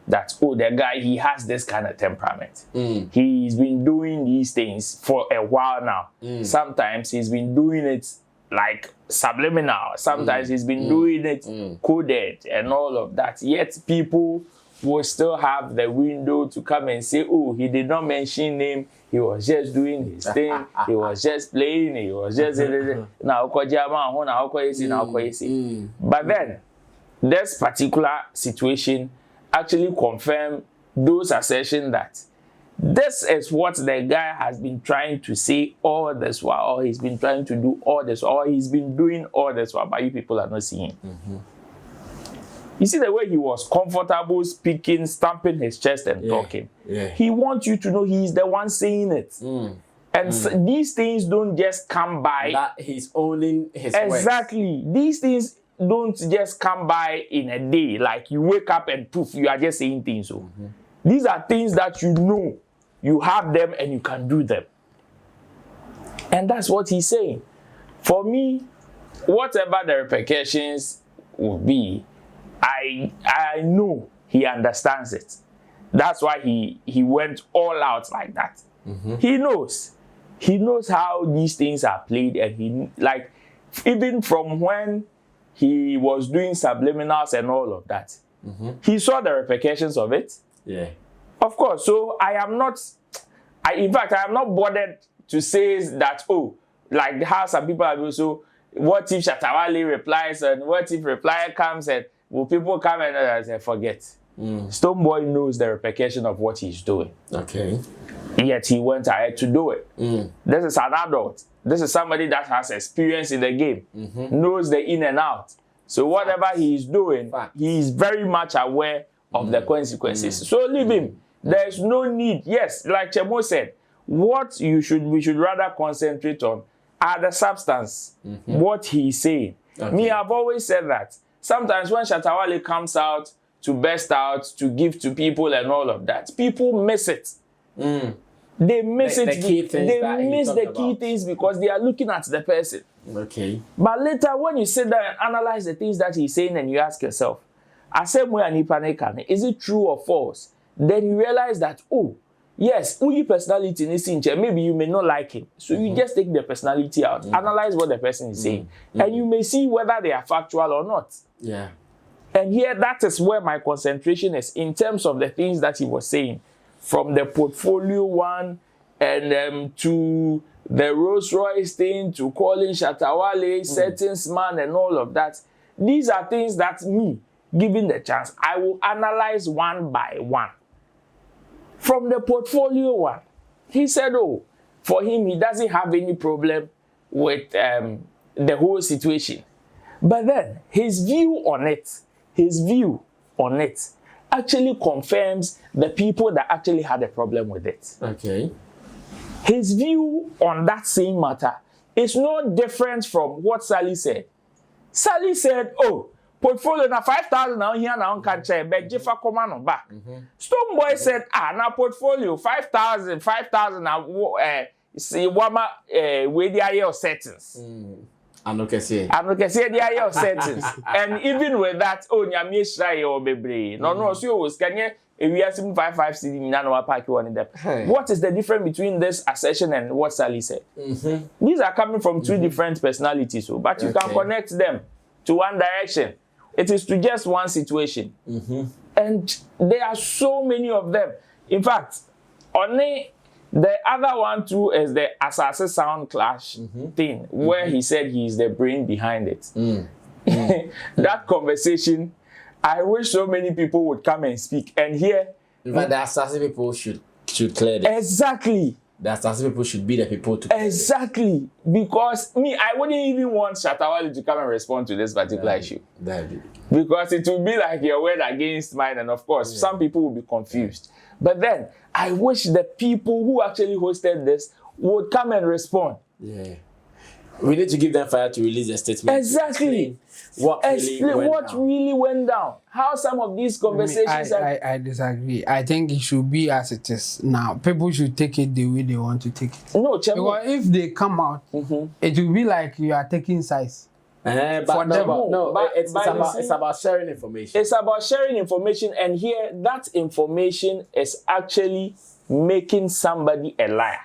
That, oh, the guy, he has this kind of temperament. He's been doing these things for a while now. Sometimes he's been doing it like subliminal. Sometimes he's been doing it coded and all of that. Yet people will still have the window to come and say, oh, he did not mention name. He was just doing his thing. He was just playing. He was just But then, this particular situation actually confirmed those assertions that this is what the guy has been trying to say all this while, or he's been trying to do all this, or he's been doing all this while, but you people are not seeing. You see the way he was comfortable speaking, stamping his chest and talking. He wants you to know he's the one saying it. And so these things don't just come by. That he's owning his Exactly. words. These things don't just come by in a day. Like you wake up and poof, you are just saying things. So these are things that you know, you have them and you can do them. And that's what he's saying. For me, whatever the repercussions will be, I know he understands it. That's why he went all out like that. He knows how these things are played, and he, like, even from when he was doing subliminals and all of that, he saw the repercussions of it. Of course. So in fact, I am not bothered to say that, oh, like how some people are also, what if Shatawale replies, and what if reply comes, and will people come and say, forget? Stonebwoy knows the repercussion of what he's doing. Yet he went ahead to do it. This is an adult. This is somebody that has experience in the game, knows the in and out. So whatever he's doing, he's very much aware of the consequences. So leave him. There's no need. Yes, like Chemo said, what we should rather concentrate on are the substance, what he's saying. Me, I've always said that. Sometimes when Shatawale comes out to burst out, to give to people and all of that, people miss it. They miss it. They miss the key things because they are looking at the person. But later, when you sit there and analyze the things that he's saying, and you ask yourself, is it true or false? Then you realize that, oh, yes, your personality is in here. Maybe you may not like him. So you just take the personality out, analyze what the person is saying, and you may see whether they are factual or not. And here, that is where my concentration is in terms of the things that he was saying. From the portfolio one, and to the Rolls Royce thing, to calling Shatawale settings man and all of that. These are things that me, given the chance, I will analyze one by one. From the portfolio one, he said, oh, for him, he doesn't have any problem with the whole situation. But then, his view on it actually confirms the people that actually had a problem with it. His view on that same matter is no different from what Sally said. Sally said, oh, portfolio na 5,000 now here now can check but Jefa command on back. Stonebwoy said, now portfolio 5,000 now see wama with the IL settings. I'm not gonna say the IL settings. And even with that, oh nyame shrai or bebre. No, so was can you if we are 55 CD nano pack one in them. What is the difference between this assertion and what Sally said? These are coming from two different personalities, so but you can connect them to one direction. It is to just one situation. And there are so many of them. In fact, only the other one too is the Assassin Sound Clash thing, where he said he is the brain behind it. That conversation, I wish so many people would come and speak. And here, but the Assassin people should clear this. Exactly. The Assassin people should be the people to clear exactly. Because me, I wouldn't even want Shatawale to come and respond to this particular issue. Because it would be like your word against mine, and of course, some people will be confused. But then, I wish the people who actually hosted this would come and respond. Yeah. We need to give them fire to release a statement. Exactly. What really went down. How some of these conversations I disagree. I think it should be as it is now. People should take it the way they want to take it. No, because if they come out, it will be like you are taking sides. But it's about sharing information. It's about sharing information, and here that information is actually making somebody a liar.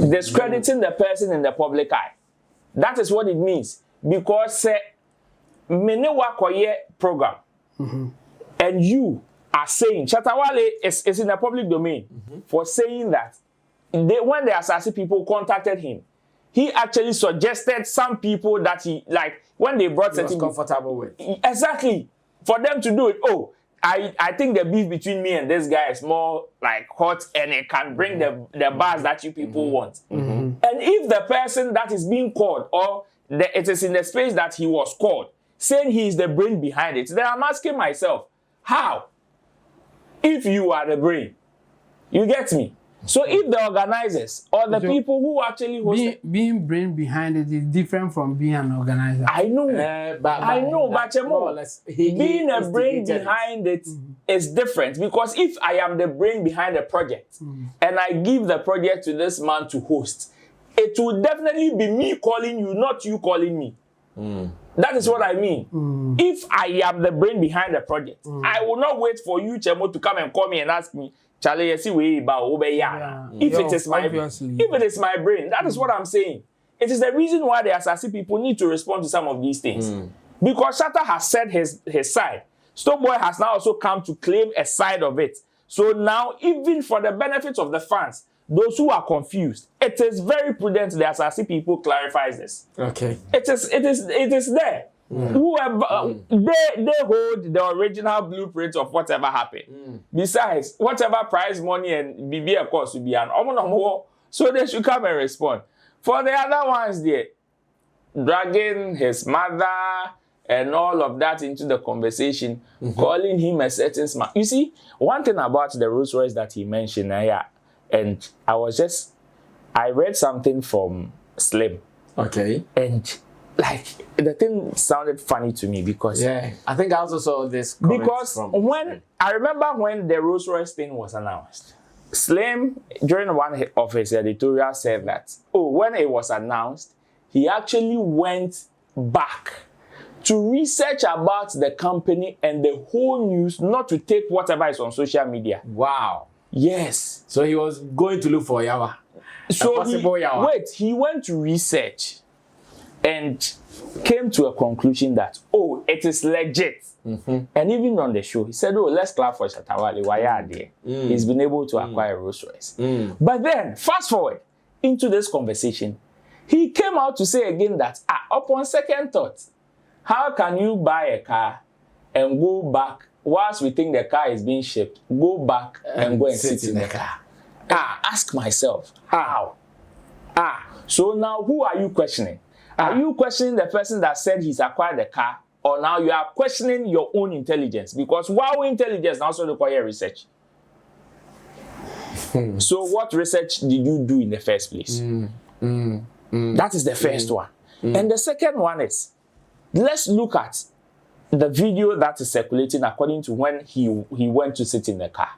Discrediting the person in the public eye. That is what it means. Because Menewa Koye program and you are saying Shatawale is in the public domain for saying that when the Assassin people contacted him, he actually suggested some people that he like when they brought certain comfortable with. Exactly. For them to do it. Oh, I think the beef between me and this guy is more like hot and it can bring the buzz that you people want. And if the person that is being called or it is in the space that he was called, saying he is the brain behind it, then I'm asking myself, how? If you are the brain, you get me? So if the organizers or the people who actually host being brain behind it is different from being an organizer. I know, but being a brain behind it is different, because if I am the brain behind the project and I give the project to this man to host, it will definitely be me calling you, not you calling me. That is what I mean. If I am the brain behind the project, I will not wait for you, Chemo, to come and call me and ask me, Charlie, if it is my brain, that is what I'm saying. It is the reason why the Assassin people need to respond to some of these things. Because Shatta has said his side. Stonebwoy has now also come to claim a side of it. So now, even for the benefit of the fans, those who are confused, it is very prudent the Assassin people clarifies this. Okay. It is there. Whoever they hold the original blueprint of whatever happened. Besides, whatever prize money and BB of course will be an so they should come and respond. For the other ones there, dragging his mother and all of that into the conversation, calling him a certain smart. You see, one thing about the Rolls Royce that he mentioned, and I read something from Slim. Okay. And like the thing sounded funny to me because I think I also saw this because I remember when the Rolls Royce thing was announced, Slim during one of his editorial said that when it was announced, he actually went back to research about the company and the whole news, not to take whatever is on social media. Wow. Yes. So he was going to look for Yawa. So he went to research and came to a conclusion that, it is legit. And even on the show, he said, let's clap for Shatawale. Why are they? He's been able to acquire Rolls Royce. But then, fast forward into this conversation, he came out to say again that, upon second thought, how can you buy a car and go back, whilst we think the car is being shipped, go back and go and sit in the car? Ask myself, how? So now who are you questioning? Are you questioning the person that said he's acquired the car, or now you are questioning your own intelligence? Because wow, intelligence also require research. So what research did you do in the first place? That is the first one. And the second one is, let's look at the video that is circulating according to when he went to sit in the car.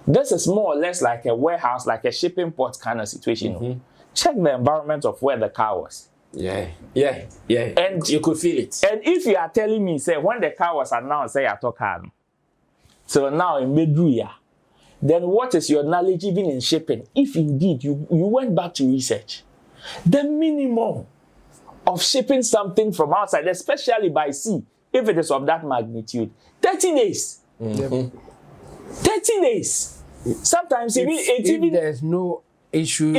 This is more or less like a warehouse, like a shipping port kind of situation. Check the environment of where the car was. Yeah. And you could feel it. And if you are telling me, say, when the car was announced, say, I talk car. So now in Medruya, then what is your knowledge even in shipping? If indeed you went back to research, the minimum of shipping something from outside, especially by sea, if it is of that magnitude, 30 days. 30 days. Sometimes if there's no issue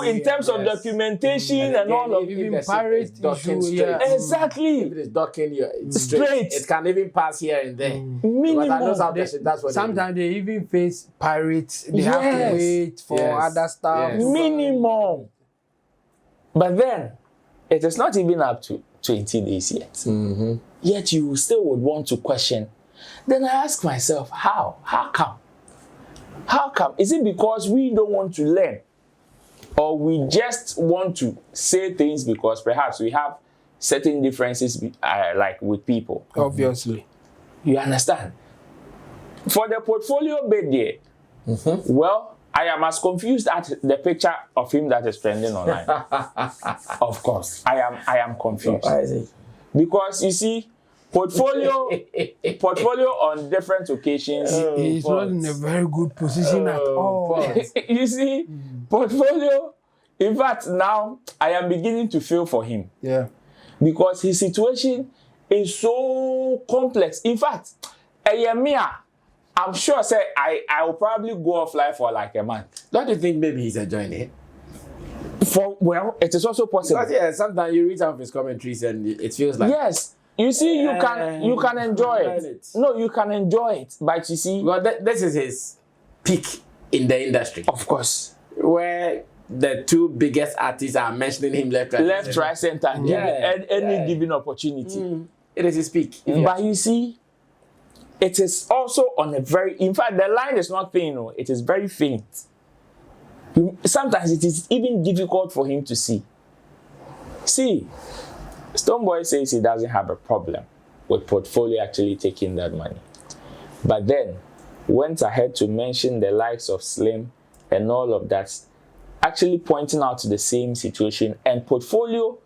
in terms of documentation and all of even pirate issue, exactly. If it is docking you straight, it can even pass here and there. Minimum. That's what sometimes they even face pirates. They have to wait for other stuff. Minimum. But then it is not even up to 20 days yet. Yet you still would want to question. Then I ask myself, how? How come? How come? Is it because we don't want to learn? Or we just want to say things because perhaps we have certain differences like with people? Obviously. You understand? For the portfolio bit there, well, I am as confused at the picture of him that is trending online. Of course. I am confused. Why is it? Because you see, portfolio on different occasions. He's not in a very good position at all. You see, portfolio, in fact, now I am beginning to feel for him. Yeah. Because his situation is so complex. In fact, I'm sure say I will probably go offline for like a month. Don't you think maybe he's enjoying it? Well, it is also possible. Because sometimes you read some of his commentaries and it feels like yes. You see, you can enjoy it. No, you can enjoy it, but you see, well, this is his peak in the industry. Of course, where the two biggest artists are mentioning him left, right, center, any given opportunity. It is his peak. But you see, it is also on a very. In fact, the line is not thin. No, it is very faint. Sometimes it is even difficult for him to see. See. Stonebwoy says he doesn't have a problem with portfolio actually taking that money. But then went ahead to mention the likes of Slim and all of that, actually pointing out to the same situation. And portfolio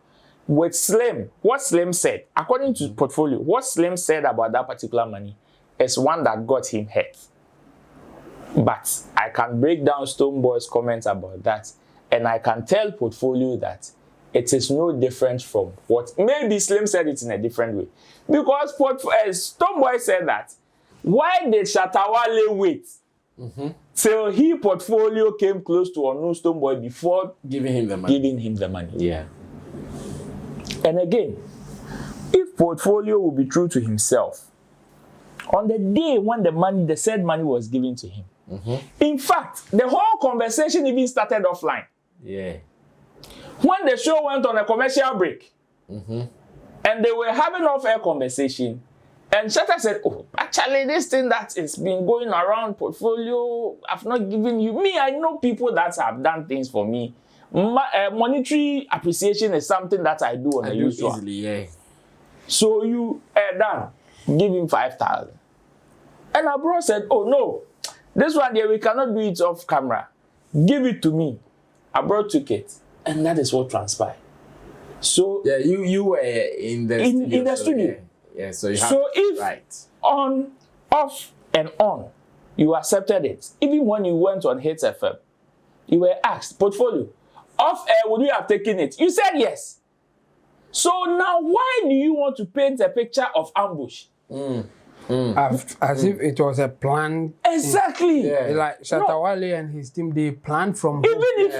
with Slim, what Slim said, according to portfolio, what Slim said about that particular money is one that got him hurt. But I can break down Stonebwoy's comments about that, and I can tell portfolio that it is no different from what maybe Slim said it in a different way. Because Stonebwoy said that, why did Shatawale wait till he portfolio came close to Onu Stonebwoy before giving him the money? Yeah. And again, if portfolio will be true to himself, on the day when the said money was given to him, in fact, the whole conversation even started offline. Yeah. When the show went on a commercial break, and they were having off-air conversation, and Shatta said, oh, actually, this thing that is been going around portfolio, I've not given you. Me, I know people that have done things for me. Monetary appreciation is something that I do on the usual. Easily, yeah. So you done, give him 5,000. And Abro said, oh no, this one there, we cannot do it off camera. Give it to me. Abro took it. And that is what transpired. So yeah, you were in the studio. Yeah, so you have if on, off, and on, you accepted it. Even when you went on Hits FM, you were asked, portfolio, off air, would you have taken it? You said yes. So now, why do you want to paint a picture of ambush? As if it was a plan. Exactly. Yeah. Like Shatawale and his team, they planned from even if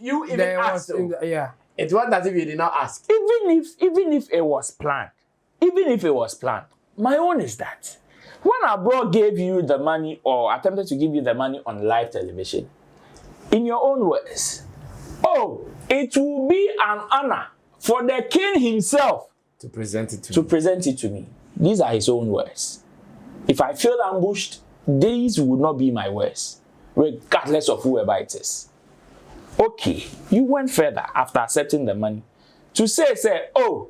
you even asked. It wasn't as if you did not ask. Even if it was planned, my own is that when Abro gave you the money or attempted to give you the money on live television, in your own words, oh, it will be an honor for the king himself to present it to me. These are his own words. If I feel ambushed, these would not be my words, regardless of whoever it is. Okay, you went further after accepting the money to say, oh,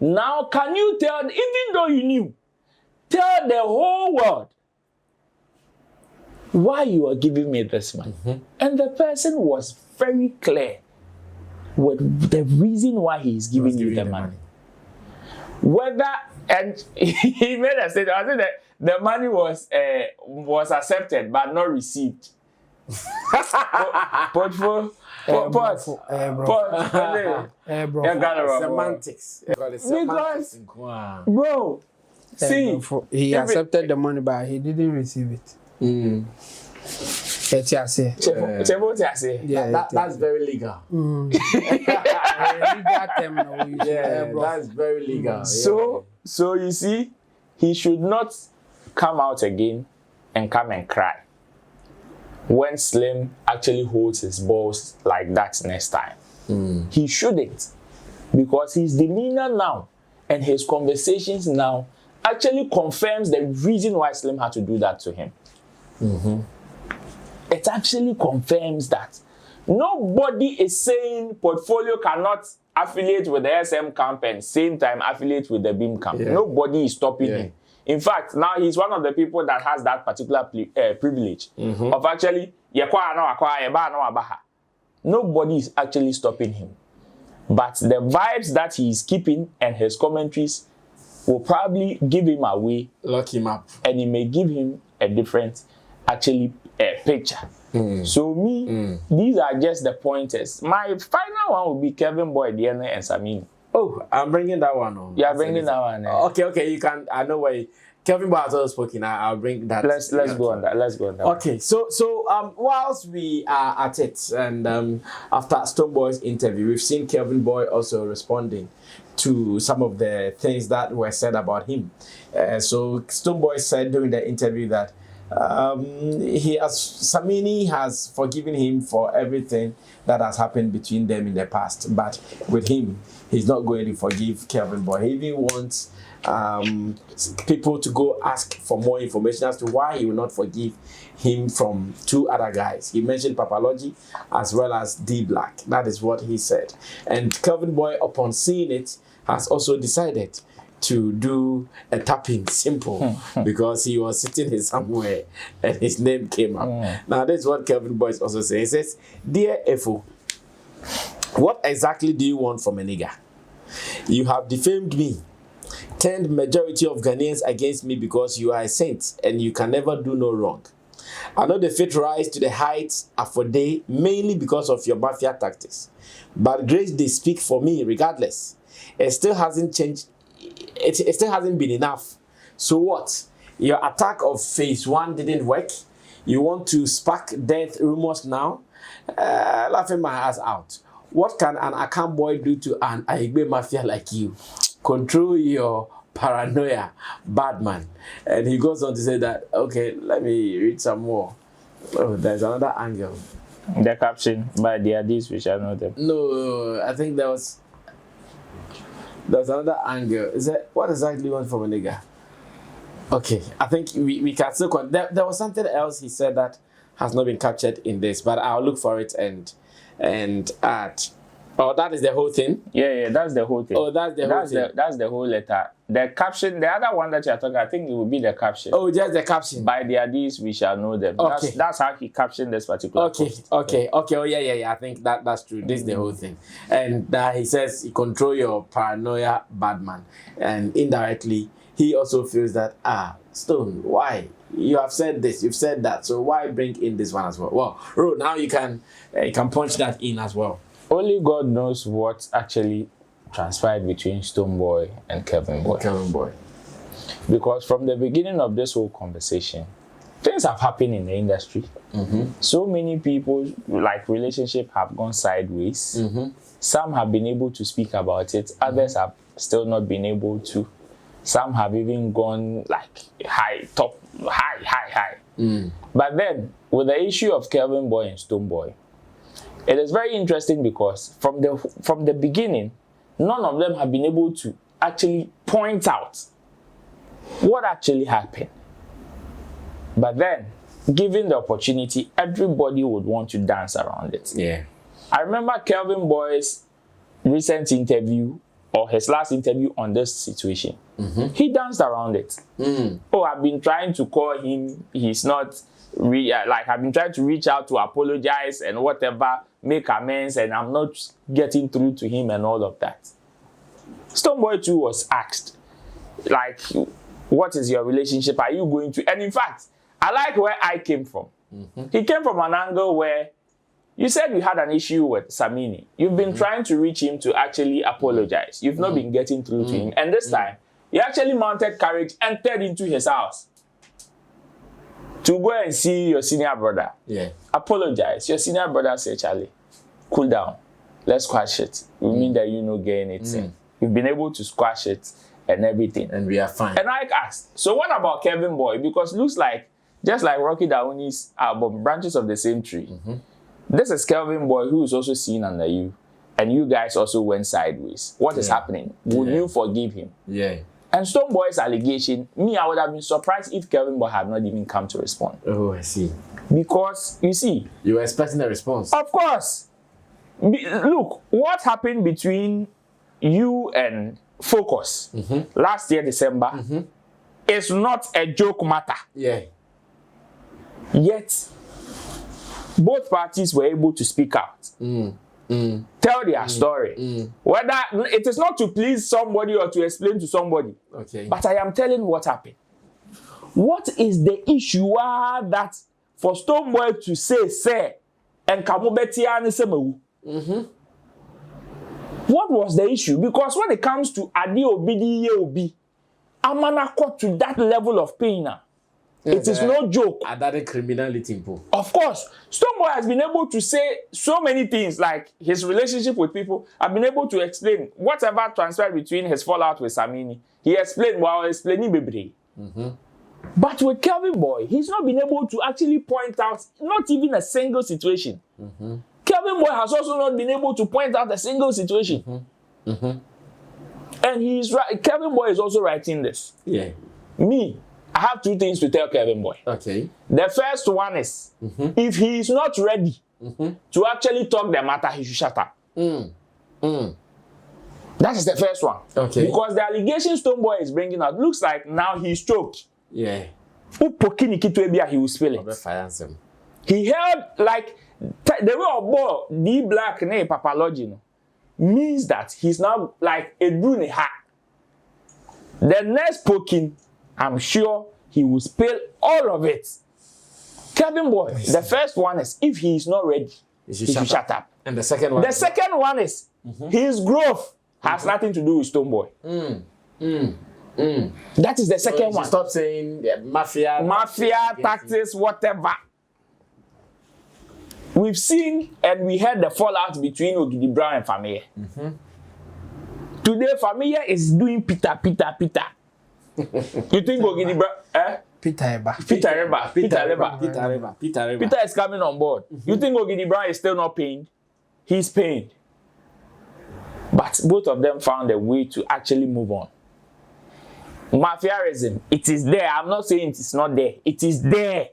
Now, can you tell, even though you knew, tell the whole world why you are giving me this money? And the person was very clear with the reason why he is giving you the money. Whether, and he made a statement, I think that the money was accepted but not received. Semantics. Because, bro, see, he accepted the money, but he didn't receive it. That's very legal. That's very legal. So you see, he should not come out again and come and cry when Slim actually holds his balls like that next time. He shouldn't, because his demeanor now and his conversations now actually confirms the reason why Slim had to do that to him. It actually confirms that nobody is saying Portfolio cannot affiliate with the SM camp and same time affiliate with the Beam camp. Nobody is stopping him. In fact, now he's one of the people that has that particular privilege of actually, nobody is actually stopping him. But the vibes that he is keeping and his commentaries will probably give him away, lock him up, and it may give him a different picture. So these are just the pointers. My final one will be Kelvyn Boy, Diana, and Sammy. Oh, I'm bringing that one on. Yeah, bringing that one. Okay, you can. I know why. Kelvyn Boy has already spoken. I'll bring that. Let's go on that. Let's go on that. Okay, so whilst we are at it, and after Stonebwoy's interview, we've seen Kelvyn Boy also responding to some of the things that were said about him. So Stonebwoy said during the interview that Samini has forgiven him for everything that has happened between them in the past, but with him, he's not going to forgive Kelvyn Boy. He even wants people to go ask for more information as to why he will not forgive him from two other guys. He mentioned Papalogy as well as D Black. That is what he said. And Kelvyn Boy, upon seeing it, has also decided to do a tapping simple because he was sitting in somewhere and his name came up. Now, this is what Kelvyn Boy is also saying. He says, "Dear Efo, what exactly do you want from a nigga? You have defamed me, turned majority of Ghanaians against me because you are a saint and you can never do no wrong. I know the fit rise to the heights for day mainly because of your mafia tactics. But grace, they speak for me regardless. It still hasn't changed. It still hasn't been enough. So what? Your attack of phase 1 didn't work. You want to spark death rumors now? Laughing my ass out. What can an Akam boy do to an Aigbe mafia like you? Control your paranoia, bad man." And he goes on to say that, okay, let me read some more. Oh, there's another angle. The caption by the Adis, which I know them. No, I think there's another angle. Is that what exactly you want from a nigga? Okay, I think we can still there was something else he said that has not been captured in this, but I'll look for it and add. Oh, that is the whole thing? Yeah, that's the whole thing. Oh, that's the whole thing. That's the whole letter. The caption, the other one that you're talking, I think it will be the caption. Oh, just the caption. By the Adis, we shall know them. Okay. That's how he captioned this particular post. Okay. Oh, yeah. I think that's true. This is the whole thing. And he says, you control your paranoia, bad man. And indirectly, he also feels that, Stone, why? You have said this, you've said that, so why bring in this one as well? Well, Ro, now you can punch that in as well. Only God knows what actually transpired between Stonebwoy and Kelvyn Boy. Because from the beginning of this whole conversation, things have happened in the industry. So many people, like relationship, have gone sideways. Some have been able to speak about it. Others have still not been able to. Some have even gone like high. But then, with the issue of Kelvyn Boy and Stonebwoy, it is very interesting because from the beginning, none of them have been able to actually point out what actually happened. But then, given the opportunity, everybody would want to dance around it. Yeah. I remember Kelvyn Boy's recent interview or his last interview on this situation, he danced around it. Oh, I've been trying to call him. He's not I've been trying to reach out to apologize and whatever, make amends, and I'm not getting through to him and all of that. Stonebwoy too was asked, like, what is your relationship? Are you going to? And in fact, I like where I came from. He came from an angle where you said you had an issue with Sammy. You've been trying to reach him to actually apologize. You've not been getting through to him. And this time, he actually mounted courage, entered into his house to go and see your senior brother. Yeah. Apologize. Your senior brother said, Charlie, cool down. Let's squash it. We mean that you no get anything. You've been able to squash it and everything. And we are fine. And I asked, so what about Kelvyn Boy? Because it looks like, just like Rocky Dauni's album, Branches of the Same Tree, this is Kelvyn Boy who is also seen under you. And you guys also went sideways. What is happening? Would you forgive him? Yeah. And Stonebwoy's allegation, I would have been surprised if Kelvyn Boy had not even come to respond. Oh, I see. Because, you see, you were expecting a response. Of course. Look, what happened between you and Focus last year, December, is not a joke matter. Yeah. Yet, both parties were able to speak out. Tell their story. Whether it is not to please somebody or to explain to somebody. Okay. But I am telling what happened. What is the issue that for Stonebwoy to say, and Kamubetia and Semawu? What was the issue? Because when it comes to Adi Obidi Obi, Amana got to that level of pain now. It is no joke. That criminality. Of course, Stonebwoy has been able to say so many things, like his relationship with people. I've been able to explain whatever transpired between his fallout with Sammy. He explained while explaining Bibri. But with Kelvyn Boy, he's not been able to actually point out not even a single situation. Kelvyn Boy has also not been able to point out a single situation. And he's right. Kelvyn Boy is also writing this. Yeah. I have two things to tell Kelvyn Boy. Okay. The first one is, if he is not ready to actually talk the matter, he should shut up. That is the first one. Okay. Because the allegation Stonebwoy is bringing out looks like now he's choked. Yeah. He will spill it. Finance him. He held like the way of ball, the black name papalogy means that he's now like a drone hat. The next poking, I'm sure he will spill all of it. Kelvyn Boy, the first one is if he is not ready, he should shut up. And the second one? The second one is his growth has nothing to do with Stonebwoy. That is the second one. Stop saying mafia tactics, whatever. We've seen and we heard the fallout between Ogidi Brown and Familia. Today, Familia is doing Peter. You think Ogidi Brown? Peter is coming on board. You think Ogidi Brown is still not paying? He's paying. But both of them found a way to actually move on. Mafiaism, it is there. I'm not saying it is not there. It is there.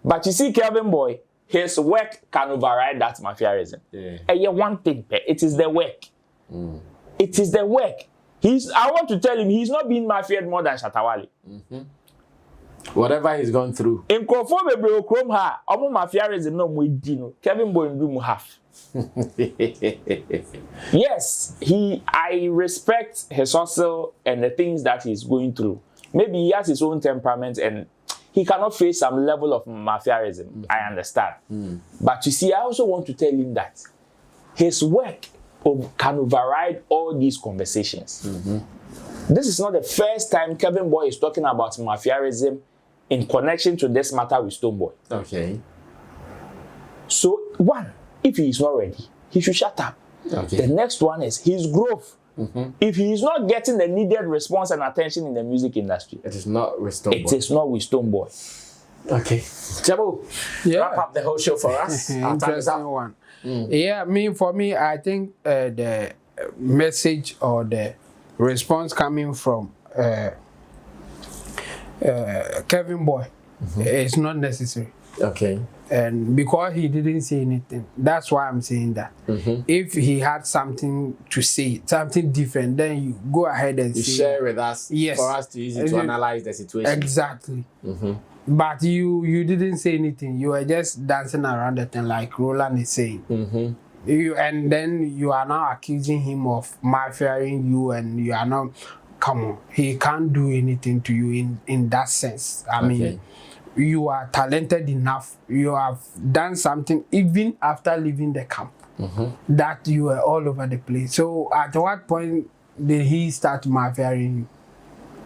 But you see, Kelvyn Boy, his work can override that mafiaism. Yeah. One thing, it is the work. It is the work. I want to tell him he's not being mafiaed more than Shatawale. Whatever he's gone through. In Konfome Bro Chrome ha, omo mafiaism no mo dino. Kelvyn Boy do half. Yes, I respect his hustle and the things that he's going through. Maybe he has his own temperament and he cannot face some level of mafiaism. I understand. But you see, I also want to tell him that his work can override all these conversations. This is not the first time Kelvyn Boy is talking about mafiaism in connection to this matter with Stonebwoy. Okay. So, one, if he is not ready, he should shut up. Okay. The next one is his growth. If he is not getting the needed response and attention in the music industry, it is not with Stonebwoy. It is not with Stonebwoy. Okay. Jabu, wrap up the whole show for us. Interesting one. Yeah, for me, I think the message or the response coming from Kelvyn Boy It's not necessary. Okay. And because he didn't say anything, that's why I'm saying that. If he had something to say, something different, then you go ahead and You say share with us yes, for us to use it to analyze the situation. Exactly. But you didn't say anything. You were just dancing around the thing like Roland is saying. And then you are now accusing him of malfaring you, and you are now, come on, he can't do anything to you in that sense. I mean, you are talented enough. You have done something even after leaving the camp that you were all over the place. So at what point did he start malfaring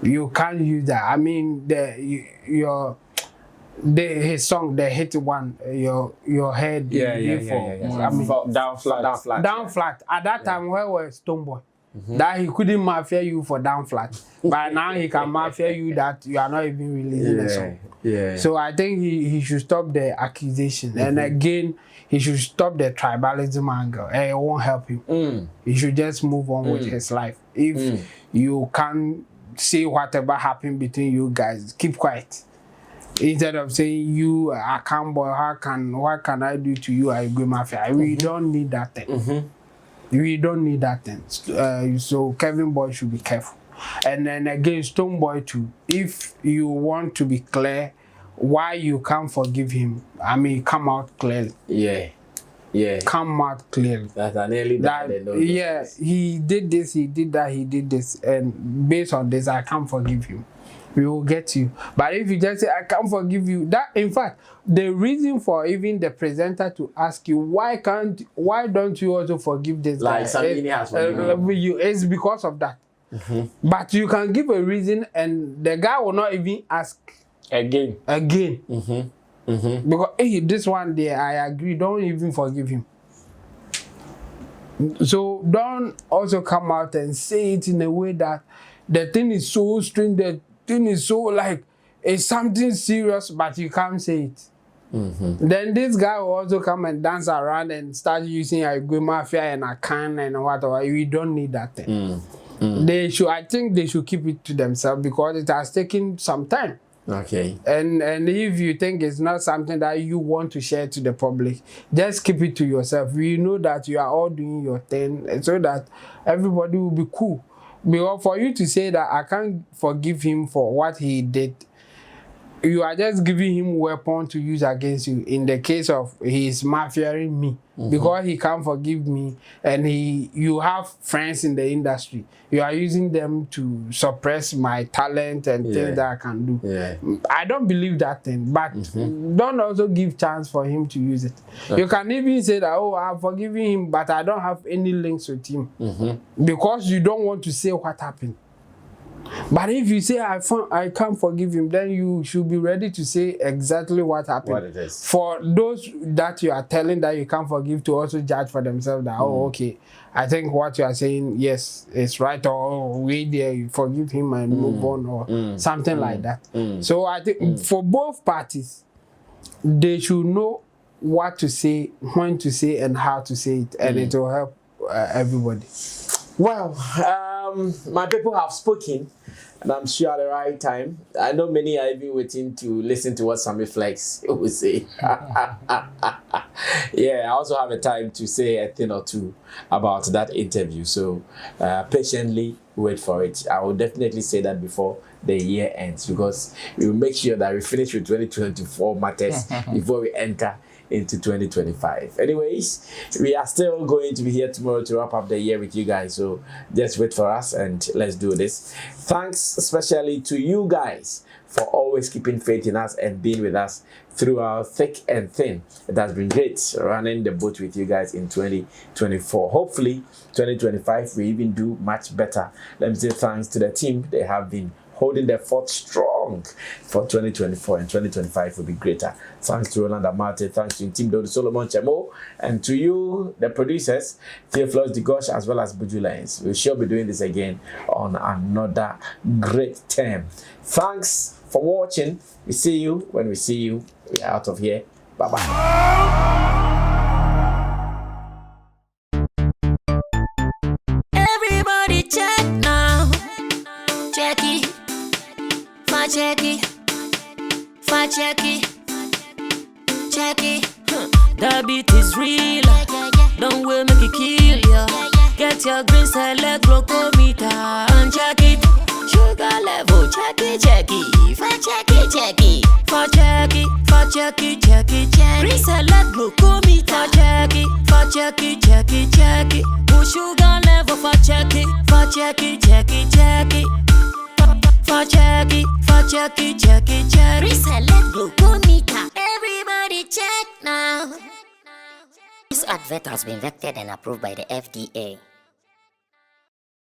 you? You can't use that. I mean, his song, the hit one, your head. I mean, Down flat. Down flat. At that time, where was Stonebwoy? That he couldn't mafia you for down flat. But now he can mafia you that you are not even releasing the song. So I think he should stop the accusation. And again, he should stop the tribalism angle. It won't help him. He should just move on with his life. If you can say whatever happened between you guys, keep quiet. Instead of saying you, I can't, boy, what can I do to you? I go mafia. We don't need that thing. We don't need that thing. So Kelvyn Boy should be careful. And then again, Stonebwoy too. If you want to be clear why you can't forgive him, I mean, come out clearly. Come out clearly. That's an early that, he did this, he did that, he did this, and based on this, I can't forgive him. We will get you. But if you just say, I can't forgive you, that, in fact, the reason for even the presenter to ask you, why don't you also forgive this guy? Like Sammy has forgiven you, it's because of that. But you can give a reason and the guy will not even ask Again. Because, hey, this one there, I agree, don't even forgive him. So don't also come out and say it in a way that the thing is so strange, the thing is so like, it's something serious, but you can't say it. Then this guy will also come and dance around and start using a good mafia and a can and whatever. We don't need that thing. I think they should keep it to themselves because it has taken some time. Okay. And if you think it's not something that you want to share to the public, just keep it to yourself. We know that you are all doing your thing so that everybody will be cool. Because for you to say that I can't forgive him for what he did, you are just giving him weapon to use against you. In the case of he's mafiaing me because he can't forgive me, and you have friends in the industry. You are using them to suppress my talent and things that I can do. I don't believe that thing, but don't also give chance for him to use it. You can even say that, oh, I'm forgiving him, but I don't have any links with him because you don't want to say what happened. But if you say I can't forgive him, then you should be ready to say exactly what happened. What it is. For those that you are telling that you can't forgive, to also judge for themselves that, oh, okay, I think what you are saying, yes, it's right, or wait there, you forgive him and move on, or something like that. So I think for both parties, they should know what to say, when to say, and how to say it, and it will help everybody. Well, my people have spoken, and I'm sure at the right time. I know many are even waiting to listen to what Sammy Flex will say. Yeah, I also have a time to say a thing or two about that interview. So patiently wait for it. I will definitely say that before the year ends, because we will make sure that we finish with 2024 matters before we enter into 2025. Anyways, we are still going to be here tomorrow to wrap up the year with you guys, so just wait for us and let's do this. Thanks especially to you guys for always keeping faith in us and being with us throughout thick and thin. It has been great running the boat with you guys in 2024. Hopefully 2025 we even do much better. Let me say thanks to the team. They have been holding their fort strong for 2024, and 2025 will be greater. Thanks to Roland Amate, thanks to Team Dodo Solomon Chemo, and to you, the producers, Theophilus Digosh, as well as Buju Lines. We shall be doing this again on another great term. Thanks for watching. We see you when we see you. We're out of here. Bye-bye. Everybody check now. Check it. fa check it. That beat is real. Don't wait, make it kill ya. Get your green select glucometer and check it. Sugar level, check it. Fa check it. Green select glucometer, check it. Push sugar level, fa check it. Fa check it. Reselect glucometer. Everybody check now. This advert has been vetted and approved by the FDA.